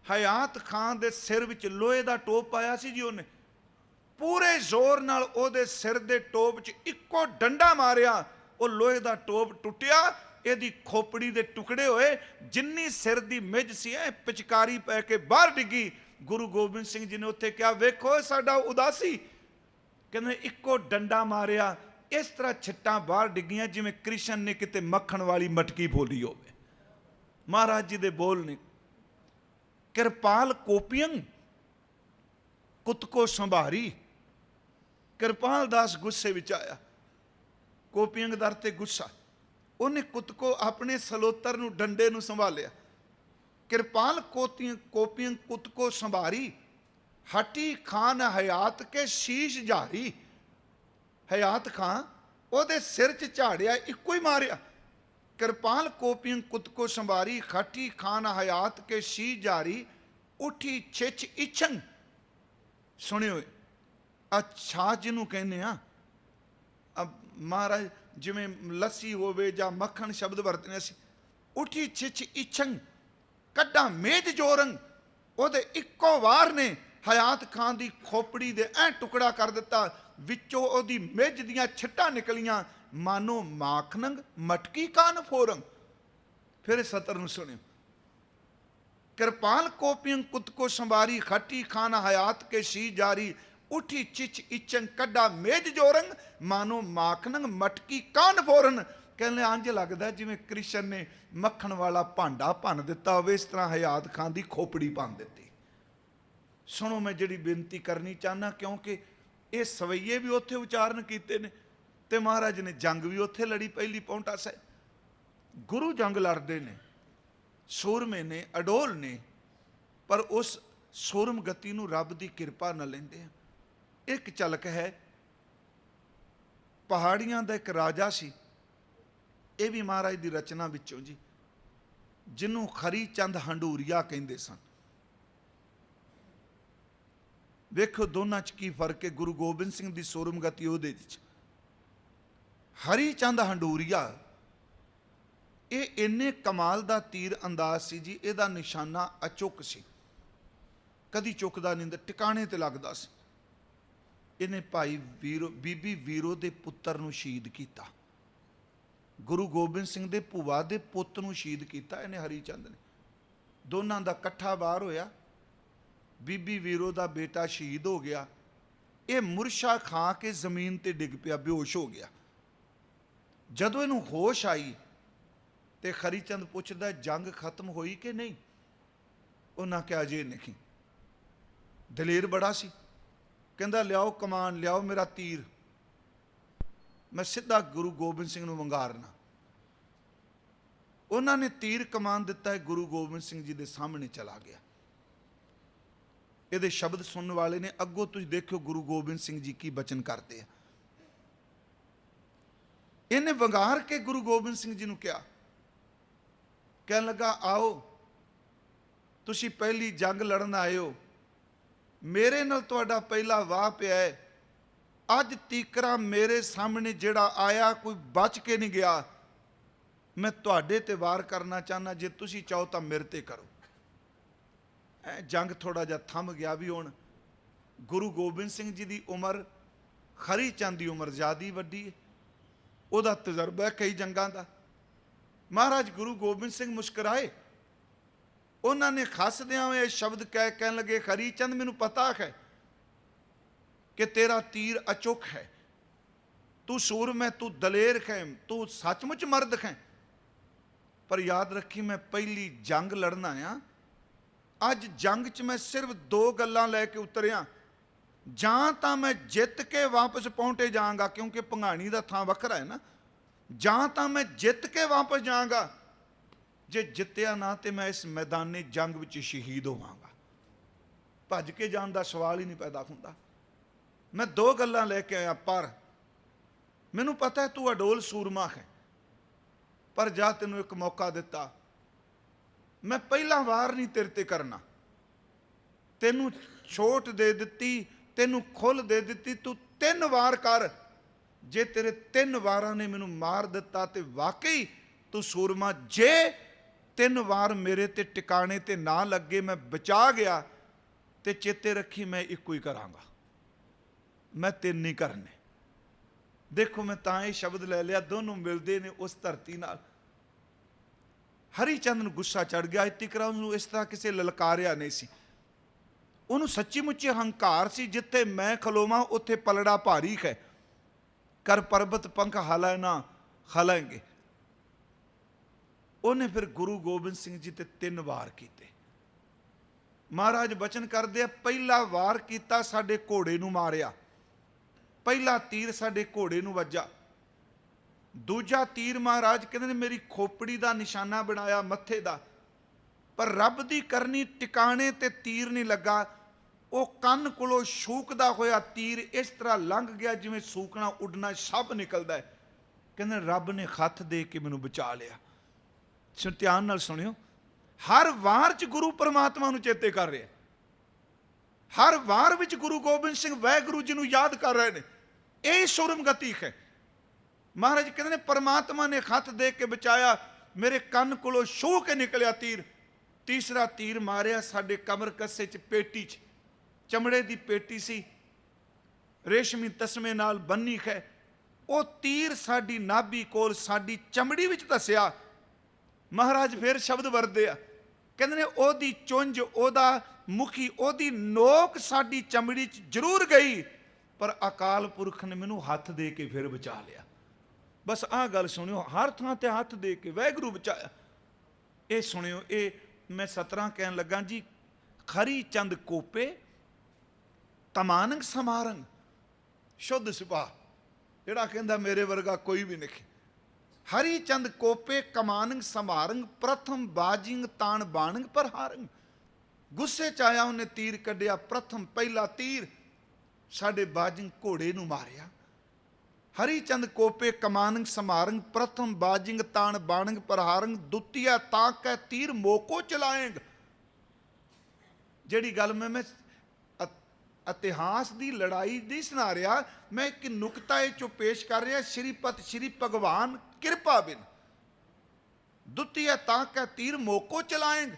हयात खां दे सिर विच लोहे दा टोप पाया सी जी। उन्हें पूरे जोर नाल ओदे सिर दे टोप च इको डंडा मारिया, वो लोहे दा टोप टुटिया, ਇਹਦੀ खोपड़ी दे टुकड़े होए, जिन्नी सिर दी मिज सी पिचकारी पै के बाहर डिगी। गुरु गोबिंद सिंह जी ने उत्थे कहा वेखो साडा उदासी, कहते इको डंडा मारिया, इस तरह छिट्टां बाहर डिगियां जिवें कृष्ण ने किते मक्खण वाली मटकी बोली होवे। महाराज जी दे बोल ने किरपाल कोपियंग कुतको संभारी। किरपाल दास गुस्से विच आया, कोपियंग दर ते गुस्सा, उन्हें कुतको अपने सलोतर नूं डंडे नूं संभालिया। किरपाल कोपियंग कुतको संभारी, हटी खान हयात के शीश झारी। हयात खां ओदे सिर च झाड़िया, इको ही मारिया। किरपाल कोपियंग कुतको संभारी, हटी खान हयात के शीश झारी, उठी छिछ इछंग। सुनियो अच्छा जिन्हों कहने आ, अब महाराज जिमें लस्सी होवे जां मक्खन शब्द वरतने सी। उठी छिछ इछंग कड्डा मेज जोरंग, ओदे इको वार ने हयात खां दी खोपड़ी दे ऐ टुकड़ा कर दिता, विचों ओदी मेज दियां छिट्टां निकलियां, मानो माखनंग मटकी कान फोरंग। फिर सतर नूं सुनियो, किरपाल कोपियंग कुतको संभारी, खटी खाना हयात के शी जारी, उठी चिच इचंग कड्डा मेज जोरंग, मानो माखनंग मटकी कान फोरन। कहने अंज लगता जिवें कृष्ण ने मक्खन वाला भांडा भन दिता होवे, इस तरह हयात खां दी खोपड़ी भन दिती। सुनो मैं जिहड़ी बेनती करनी चाहना, क्योंकि ये सवैये भी उत्थे उचारण कीते ने ते महाराज ने जंग भी उत्थे लड़ी पहली पौंटा साहिब। गुरु जंग लड़ते ने, सूरमे ने, अडोल ने, पर उस सूरम गति नूं रब दी किरपा न लेंदे। एक झलक है, पहाड़ियां दा एक राजा सी, ये भी महाराज दी रचना विचों जी, जिन्हों खरी चंद हंडूरिया कहंदे सन। देखो दोनों च की फर्क है, गुरु गोबिंद सिंह दी सूरम गति उहदे च। हरी चंद हंडूरिया ये इन्ने कमाल दा तीर अंदाज सी जी, इहदा निशाना अचुक सी, कदी चुकदा नहीं, टिकाणे ते लगदा सी। इन्हें भाई वीरो बीबी वीरो दे पुत्तर नूं शहीद कीता, गुरु गोबिंद सिंह दे भूआ दे पुੱਤ नूं शहीद कीता इन्हें हरीचंद ने। दोनों का कट्ठा वार होया, बीबी वीरो दा बेटा शहीद हो गया, ये मुरशा खा के जमीन ते डिग पिया, बेहोश हो गया। जदों इनू होश आई तो हरीचंद पुछदा जंग खत्म होई कि नहीं? उन्हें क्या अजे नहीं। दलेर बड़ा सी, कहंदा लियाओ कमान, लियाओ मेरा तीर, मैं सीधा गुरु गोबिंद सिंह नूं वंगारना। उन्होंने तीर कमान दिता है, गुरु गोबिंद सिंह जी के सामने चला गया। ये शब्द सुनने वाले ने अगों तुसीं देखो गुरु गोबिंद सिंह जी की बचन करते हैं। इन्हें वंगार के गुरु गोबिंद सिंह जी नूं कहा, ਕਹਿਣ ਲੱਗਾ आओ ਤੁਸੀਂ ਪਹਿਲੀ ਜੰਗ ਲੜਨ ਆਏ ਹੋ, ਮੇਰੇ ਨਾਲ ਤੁਹਾਡਾ ਪਹਿਲਾ ਵਾਹ ਪਿਆ ਹੈ, ਅੱਜ ਤੀਕਰਾ ਮੇਰੇ ਸਾਹਮਣੇ ਜਿਹੜਾ ਆਇਆ ਕੋਈ ਬਚ ਕੇ ਨਹੀਂ ਗਿਆ, ਮੈਂ ਤੁਹਾਡੇ ਤੇ ਵਾਰ ਕਰਨਾ ਚਾਹੁੰਦਾ, ਜੇ ਤੁਸੀਂ ਚਾਹੋ ਤਾਂ ਮੇਰੇ ਤੇ ਕਰੋ। ਜੰਗ ਥੋੜਾ ਜਿਹਾ ਥੰਮ ਗਿਆ ਵੀ ਹੁਣ ਗੁਰੂ ਗੋਬਿੰਦ ਸਿੰਘ ਜੀ ਦੀ ਉਮਰ ਹਰੀ ਚੰਦ ਦੀ ਉਮਰ ਜ਼ਿਆਦਾ ਵੱਡੀ ਹੈ, ਉਹਦਾ ਤਜਰਬਾ ਕਈ ਜੰਗਾਂ ਦਾ। ਮਹਾਰਾਜ ਗੁਰੂ ਗੋਬਿੰਦ ਸਿੰਘ ਮੁਸਕਰਾਏ, ਉਹਨਾਂ ਨੇ ਖੱਸਦਿਆਂ ਹੋਏ ਸ਼ਬਦ ਕਹਿਣ ਲੱਗੇ, ਹਰੀ ਚੰਦ ਮੈਨੂੰ ਪਤਾ ਹੈ ਕਿ ਤੇਰਾ ਤੀਰ ਅਚੁੱਕ ਹੈ, ਤੂੰ ਸੂਰਮੈ, ਤੂੰ ਦਲੇਰ ਹੈ, ਤੂੰ ਸੱਚਮੁੱਚ ਮਰਦ ਹੈ, ਪਰ ਯਾਦ ਰੱਖੀ ਮੈਂ ਪਹਿਲੀ ਜੰਗ ਲੜਨ ਆਇਆ। ਅੱਜ ਜੰਗ 'ਚ ਮੈਂ ਸਿਰਫ ਦੋ ਗੱਲਾਂ ਲੈ ਕੇ ਉਤਰਿਆ, ਜਾਂ ਤਾਂ ਮੈਂ ਜਿੱਤ ਕੇ ਵਾਪਸ ਪਹੁੰਚੇ ਜਾਵਾਂਗਾ, ਕਿਉਂਕਿ ਭੰਗਾਣੀ ਦਾ ਥਾਂ ਵੱਖਰਾ ਹੈ ਨਾ, ਜਾਂ ਤਾਂ ਮੈਂ ਜਿੱਤ ਕੇ ਵਾਪਸ ਜਾਵਾਂਗਾ, ਜੇ ਜਿੱਤਿਆ ਨਾ ਤੇ ਮੈਂ ਇਸ ਮੈਦਾਨੇ ਜੰਗ ਵਿੱਚ ਸ਼ਹੀਦ ਹੋਵਾਂਗਾ। ਭੱਜ ਕੇ ਜਾਣ ਦਾ ਸਵਾਲ ਹੀ ਨਹੀਂ ਪੈਦਾ ਹੁੰਦਾ। ਮੈਂ ਦੋ ਗੱਲਾਂ ਲੈ ਕੇ ਆਇਆ, ਪਰ ਮੈਨੂੰ ਪਤਾ ਹੈ ਤੂੰ ਅਡੋਲ ਸੂਰਮਾ ਹੈ, ਪਰ ਜਾ ਤੈਨੂੰ ਇੱਕ ਮੌਕਾ ਦਿੱਤਾ, ਮੈਂ ਪਹਿਲਾ ਵਾਰ ਨਹੀਂ ਤੇਰੇ ਤੇ ਕਰਨਾ, ਤੈਨੂੰ ਛੋਟ ਦੇ ਦਿੱਤੀ, ਤੈਨੂੰ ਖੁੱਲ ਦੇ ਦਿੱਤੀ, ਤੂੰ 3 ਵਾਰ ਕਰ, ਜੇ ਤੇਰੇ 3 ਵਾਰਾਂ ਨੇ ਮੈਨੂੰ ਮਾਰ ਦਿੱਤਾ ਤੇ ਵਾਕਈ ਤੂੰ ਸੂਰਮਾ, ਜੇ 3 ਵਾਰ ਮੇਰੇ ਤੇ ਟਿਕਾਣੇ ਤੇ ਨਾ ਲੱਗੇ, ਮੈਂ ਬਚਾ ਗਿਆ, ਤੇ ਚੇਤੇ ਰੱਖੀ ਮੈਂ ਇੱਕੋ ਹੀ ਕਰਾਂਗਾ, ਮੈਂ 3 ਨਹੀਂ ਕਰਨੇ। ਦੇਖੋ ਮੈਂ ਤਾਂ ਇਹ ਸ਼ਬਦ ਲੈ ਲਿਆ, ਦੋਨੋਂ ਮਿਲਦੇ ਨੇ ਉਸ ਧਰਤੀ ਨਾਲ। ਹਰੀ ਚੰਦ ਨੂੰ ਗੁੱਸਾ ਚੜ ਗਿਆ, ਤਿਕਰਾ ਉਹਨੂੰ ਇਸ ਤਰ੍ਹਾਂ ਕਿਸੇ ਲਲਕਾਰਿਆ ਨਹੀਂ ਸੀ, ਉਹਨੂੰ ਸੱਚੀ ਮੁੱਚੀ ਹੰਕਾਰ ਸੀ, ਜਿੱਥੇ ਮੈਂ ਖਲੋਵਾਂ ਉੱਥੇ ਪਲੜਾ ਭਾਰੀ ਹੈ, ਕਰ ਪਰਬਤ ਪੰਖ ਹਾਲਾ ਨਾ ਹਾਲਾਂਗੇ। ਉਹਨੇ ਫਿਰ ਗੁਰੂ ਗੋਬਿੰਦ ਸਿੰਘ ਜੀ ਤੇ 3 ਵਾਰ ਕੀਤੇ। ਮਹਾਰਾਜ ਬਚਨ ਕਰਦੇ ਆ, ਪਹਿਲਾ ਵਾਰ ਕੀਤਾ ਸਾਡੇ ਘੋੜੇ ਨੂੰ ਮਾਰਿਆ, ਪਹਿਲਾ ਤੀਰ ਸਾਡੇ ਘੋੜੇ ਨੂੰ ਵੱਜਾ, ਦੂਜਾ ਤੀਰ ਮਹਾਰਾਜ ਕਹਿੰਦੇ ਨੇ ਮੇਰੀ ਖੋਪੜੀ ਦਾ ਨਿਸ਼ਾਨਾ ਬਣਾਇਆ, ਮੱਥੇ ਦਾ, ਪਰ ਰੱਬ ਦੀ ਕਰਨੀ ਟਿਕਾਣੇ ਤੇ ਤੀਰ ਨਹੀਂ ਲੱਗਾ, ਉਹ ਕੰਨ ਕੋਲੋਂ ਸ਼ੂਕਦਾ ਹੋਇਆ ਤੀਰ ਇਸ ਤਰ੍ਹਾਂ ਲੰਘ ਗਿਆ ਜਿਵੇਂ ਸੂਕਣਾ ਉੱਡਣਾ ਸਭ ਨਿਕਲਦਾ ਹੈ। ਕਹਿੰਦੇ ਰੱਬ ਨੇ ਹੱਥ ਦੇ ਕੇ ਮੈਨੂੰ ਬਚਾ ਲਿਆ। ਧਿਆਨ ਨਾਲ ਸੁਣਿਓ, ਹਰ ਵਾਰ 'ਚ ਗੁਰੂ ਪਰਮਾਤਮਾ ਨੂੰ ਚੇਤੇ ਕਰ ਰਿਹਾ, ਹਰ ਵਾਰ ਵਿੱਚ ਗੁਰੂ ਗੋਬਿੰਦ ਸਿੰਘ ਵਾਹਿਗੁਰੂ ਜੀ ਨੂੰ ਯਾਦ ਕਰ ਰਹੇ ਨੇ। ਇਹ ਸੂਰਮਗਤੀ ਹੈ। ਮਹਾਰਾਜ ਕਹਿੰਦੇ ਨੇ ਪਰਮਾਤਮਾ ਨੇ ਹੱਥ ਦੇ ਕੇ ਬਚਾਇਆ, ਮੇਰੇ ਕੰਨ ਕੋਲੋਂ ਛੂਹ ਕੇ ਨਿਕਲਿਆ ਤੀਰ। ਤੀਸਰਾ ਤੀਰ ਮਾਰਿਆ ਸਾਡੇ ਕਮਰ ਕੱਸੇ 'ਚ, ਪੇਟੀ 'ਚ, ਚਮੜੇ ਦੀ ਪੇਟੀ ਸੀ, ਰੇਸ਼ਮੀ ਤਸਮੇ ਨਾਲ ਬੰਨੀ ਹੈ, ਉਹ ਤੀਰ ਸਾਡੀ ਨਾਭੀ ਕੋਲ ਸਾਡੀ ਚਮੜੀ ਵਿੱਚ ਧਸਿਆ। ਮਹਾਰਾਜ ਫਿਰ ਸ਼ਬਦ ਵਰਦੇ ਆ, ਕਹਿੰਦੇ ਨੇ ਉਹਦੀ ਚੁੰਝ, ਉਹਦਾ ਮੁਖੀ, ਉਹਦੀ ਨੋਕ ਸਾਡੀ ਚਮੜੀ 'ਚ ਜ਼ਰੂਰ ਗਈ, ਪਰ ਅਕਾਲ ਪੁਰਖ ਨੇ ਮੈਨੂੰ ਹੱਥ ਦੇ ਕੇ ਫਿਰ ਬਚਾ ਲਿਆ। ਬਸ ਆਹ ਗੱਲ ਸੁਣਿਓ, ਹਰ ਥਾਂ ਤੇ ਹੱਥ ਦੇ ਕੇ ਵਾਹਿਗੁਰੂ ਬਚਾਇਆ। ਇਹ ਸੁਣਿਓ, ਇਹ ਮੈਂ 17 ਕਹਿਣ ਲੱਗਾ ਜੀ। ਖਰੀ ਚੰਦ ਕੋਪੇ ਤਮਾਨੰਗ ਸਮਾਰੰਗ, ਸ਼ੁੱਧ ਸੁਭਾਅ, ਜਿਹੜਾ ਕਹਿੰਦਾ ਮੇਰੇ ਵਰਗਾ ਕੋਈ ਵੀ ਨਹੀਂ। ਹਰੀ ਚੰਦ ਕੋਪੇ ਕਮਾਨੰਗ ਸਮਾਰੰਗ, ਪ੍ਰਥਮ ਬਾਜਿੰਗ ਤਾਣ ਬਾਣੰਗ ਪਰ ਹਾਰੰਗ। ਗੁੱਸੇ 'ਚ ਆਇਆ, ਉਹਨੇ ਤੀਰ ਕੱਢਿਆ, ਪ੍ਰਥਮ ਪਹਿਲਾ ਤੀਰ ਸਾਡੇ ਬਾਜਿੰਗ ਘੋੜੇ ਨੂੰ ਮਾਰਿਆ। ਹਰੀ ਚੰਦ ਕੋਪੇ ਕਮਾਨੰਗ ਸਮਾਰੰਗ, ਪ੍ਰਥਮ ਬਾਜਿੰਗ ਤਾਣ ਬਾਣੰਗ ਪਰ ਹਾਰੰਗ, ਦੁਤੀਆ ਤਾਕ ਹੈ ਤੀਰ ਮੋਕੋ ਚਲਾਏਂਗ। ਜਿਹੜੀ ਗੱਲ ਮੈਂ ਇਤਿਹਾਸ ਦੀ ਲੜਾਈ ਦੀ ਸੁਣਾ ਰਿਹਾ, ਮੈਂ ਇੱਕ ਨੁਕਤਾ ਇਹ ਚੋਂ ਪੇਸ਼ ਕਰ ਰਿਹਾ। ਸ਼੍ਰੀਪਤ ਸ਼੍ਰੀ ਭਗਵਾਨ ਕਿਰਪਾ ਬਿਨ, ਦੁਤੀਆ ਤਾਕ ਹੈ ਤੀਰ ਮੋਕੋ ਚਲਾਏਂਗ,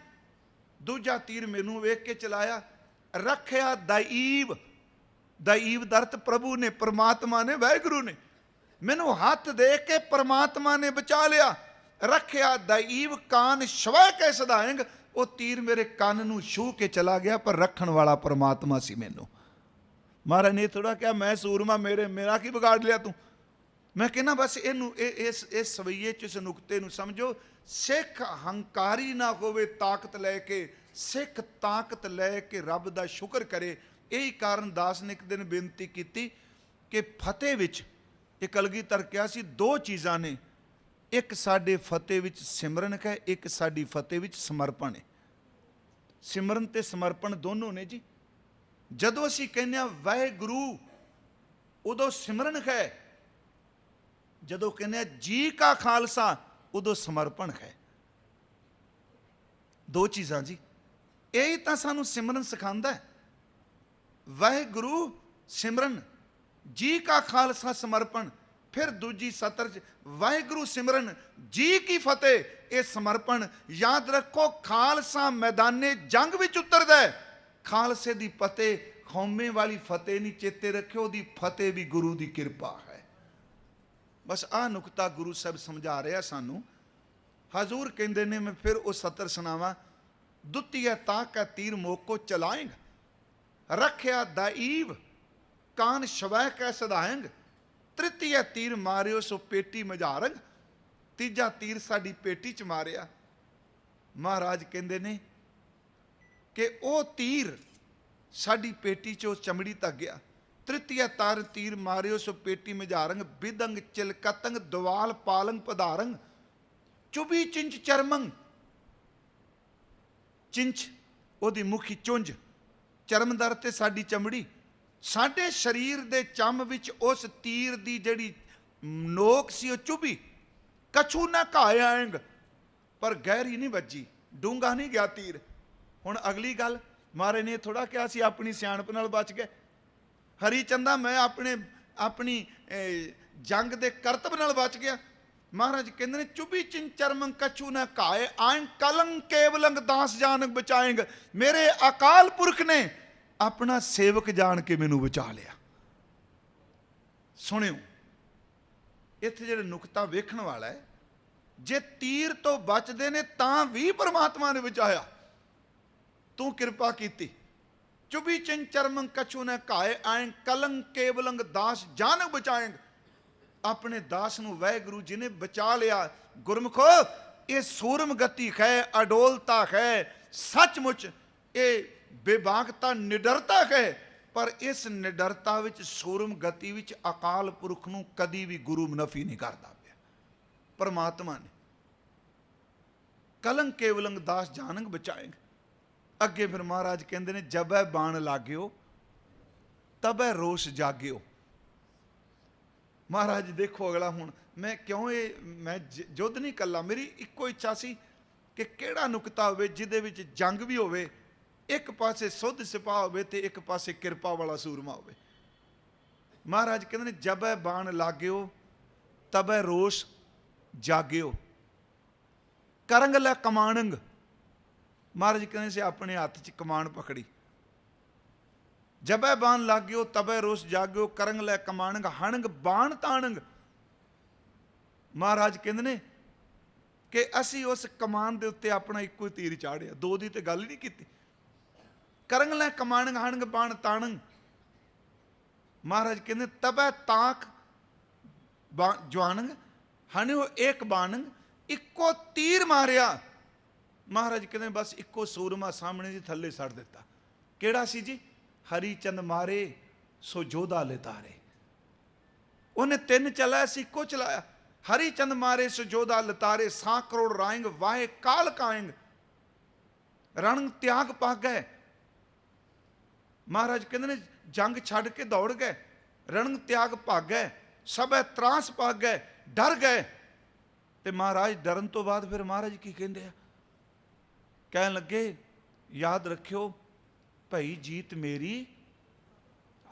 ਦੂਜਾ ਤੀਰ ਮੈਨੂੰ ਵੇਖ ਕੇ ਚਲਾਇਆ। ਰੱਖਿਆ ਦਈਵ, ਦਈਵ ਦਰਤ ਪ੍ਰਭੂ ਨੇ, ਪਰਮਾਤਮਾ ਨੇ, ਵਾਹਿਗੁਰੂ ਨੇ ਮੈਨੂੰ ਹੱਥ ਦੇ ਕੇ ਪਰਮਾਤਮਾ ਨੇ ਬਚਾ ਲਿਆ। ਰੱਖਿਆ ਦਈਵ ਕਾਨ ਸ਼ਵੈ ਕੈ ਸਦਾਏਂਗ, ਉਹ ਤੀਰ ਮੇਰੇ ਕੰਨ ਨੂੰ ਛੂਹ ਕੇ ਚਲਾ ਗਿਆ, ਪਰ ਰੱਖਣ ਵਾਲਾ ਪਰਮਾਤਮਾ ਸੀ ਮੈਨੂੰ। ਮਹਾਰਾਜ ਨੇ ਥੋੜਾ ਕਿਹਾ ਮੈਂ ਸੂਰਮਾ, ਮੇਰਾ ਕੀ ਵਿਗਾੜ ਲਿਆ ਤੂੰ। ਮੈਂ ਕਹਿੰਦਾ ਬਸ ਇਹਨੂੰ ਇਸ ਸਵਈਏ 'ਚ, ਇਸ ਨੁਕਤੇ ਨੂੰ ਸਮਝੋ। ਸਿੱਖ ਹੰਕਾਰੀ ਨਾ ਹੋਵੇ ਤਾਕਤ ਲੈ ਕੇ, ਸਿੱਖ ਤਾਕਤ ਲੈ ਕੇ ਰੱਬ ਦਾ ਸ਼ੁਕਰ ਕਰੇ। ਇਹੀ ਕਾਰਨ ਦਾਸ ਨੇ ਇੱਕ ਦਿਨ ਬੇਨਤੀ ਕੀਤੀ ਕਿ ਫਤਿਹ ਵਿੱਚ, ਇਹ ਕਲਗੀਧਰ ਕਿਹਾ ਸੀ, 2 ਚੀਜ਼ਾਂ ਨੇ, ਇੱਕ ਸਾਡੇ ਫਤਿਹ ਵਿੱਚ ਸਿਮਰਨ ਹੈ, ਇੱਕ ਸਾਡੀ ਫਤਿਹ ਵਿੱਚ ਸਮਰਪਣ ਹੈ। ਸਿਮਰਨ ਤੇ ਸਮਰਪਣ ਦੋਨੋਂ ਨੇ ਜੀ। ਜਦੋਂ ਅਸੀਂ ਕਹਿੰਦੇ ਹਾਂ ਵਾਹਿਗੁਰੂ, ਉਦੋਂ ਸਿਮਰਨ ਹੈ, ਜਦੋਂ ਕਹਿੰਦੇ ਹਾਂ ਜੀ ਕਾ ਖਾਲਸਾ, ਉਦੋਂ ਸਮਰਪਣ ਹੈ। दो चीज़ां जी, यही तो सानू सिमरन सिखांदा है। वाहिगुरु सिमरन, जी का खालसा समर्पण। फिर दूजी सतर च वाहिगुरु सिमरन, जी की फतेह। ये समर्पण याद रखो, खालसा मैदाने जंग विच उतरदा है। खालसे दी फतेह कौमे वाली फतेह नहीं, चेते रखियो, दी फतेह भी गुरु दी किरपा है। बस आ नुकता गुरु साहब समझा रहा सानू। हजूर कहते ने, मैं फिर वो सतर सुनावा, दुतिया ताक तीर मोको चलाएंग, रखया दाईव कान शवै कै सदाएंग, तृतीय तीर मारियो सो पेटी मजारंग। तीजा तीर साडी पेटी च मारिया। महाराज कहते ने कि वो तीर साडी पेटी चो चमड़ी तक गया। तृतीय तार तीर मारियो सो पेटी मजारंग, बिदंग चिलकतंग दवाल पालंग पधारंग, चुभी चिंच चरमंग। चिंच ओदी मुखी चुंझ, चरमदर ते साडी चमड़ी। साडे शरीर दे चम विच उस तीर दी जड़ी नोक सी, चुभी। कछू ना घाए आएंग, पर गहरी नहीं वजी, डूंगा नहीं गया तीर। हुण अगली गल, महाराज ने थोड़ा कहा सी अपनी सियाणप नाल बच गए। हरीचंदा मैं अपनी जंग दे करतब नाल बच गया। महाराज कहते हैं, चुभी चिंचरमंग कछू न घाए आएंग, कलंग केवलंग दास जानक बचाएंग। मेरे अकाल पुरख ने अपना सेवक जान के मैनू बचा लिया। सुनियो, इत्थे जिहड़ा नुकता वेखण वाला है, जे तीर तो बचदे ने तां भी परमात्मा ने बचाया। तू कृपा कीती। चुभी चिंचरमंग कछू न घाए आएंग, कलंग केवलंग दास जानक बचाएंग। अपने दास नूं वाहिगुरू जी ने बचा लिया। गुरमुखो, ये सूरम गति है, अडोलता है, सचमुच ये बेबाकता निडरता है। पर इस निडरता विच, सूरम गति विच अकाल पुरख नूं कदी भी गुरु नफी नहीं करता पिया। परमात्मा ने कलंग केवलंग दास जानक बचाएंगे। अगे फिर महाराज कहते हैं, जबै बाण लाग्यो तबै रोष जाग्यो। महाराज देखो अगला, हुण मैं क्यों ये मैं युद्ध नहीं कला, मेरी इक्को इच्छा सी कि केड़ा नुकता होवे जिहदे विच जंग भी होवे, एक पासे सुध सिपाह होवे ते एक पासे किरपा वाला सूरमा होवे। महाराज कहते हैं, जबै बाण लाग्यो तबै रोष जाग्यो, करंग लै कमाणंग। महाराज कहते से अपने हाथ च कमान पकड़ी। जबै बाण लाग्यो तबै रोष जाग्यो, करंग लै कमाणंग, हणंग बाण ताणंग। महाराज कहते ने कि असी उस कमान दे उत्ते अपना इक्को ही तीर चाढ़िया, दो दी ते गल ही नहीं की। करंग लै कमाणंग, हणंग बाण ताणंग। महाराज कहते तबै ताक जवानंग, हणियो एक बाणंग, इक्को तीर मारिया। महाराज कहते बस इक्को सूरमा सामने जी थले सड़ दिता। केड़ा सी जी? हरीचंद मारे सो जोधा लितारे। उन्हें तीन चलाया सी, इक्को चलाया। हरीचंद मारे सो जोधा लितारे, 100 करोड़ राएंग वाहे काल काएंग, रण त्याग पा गए। महाराज कहते ने जंग छड़ के दौड़ गए, रण त्याग भाग गए, सब त्रास पा गए, डर गए। ते महाराज डरन तो बाद फिर महाराज की कहते हैं, कहन लगे याद रखियो भाई जीत मेरी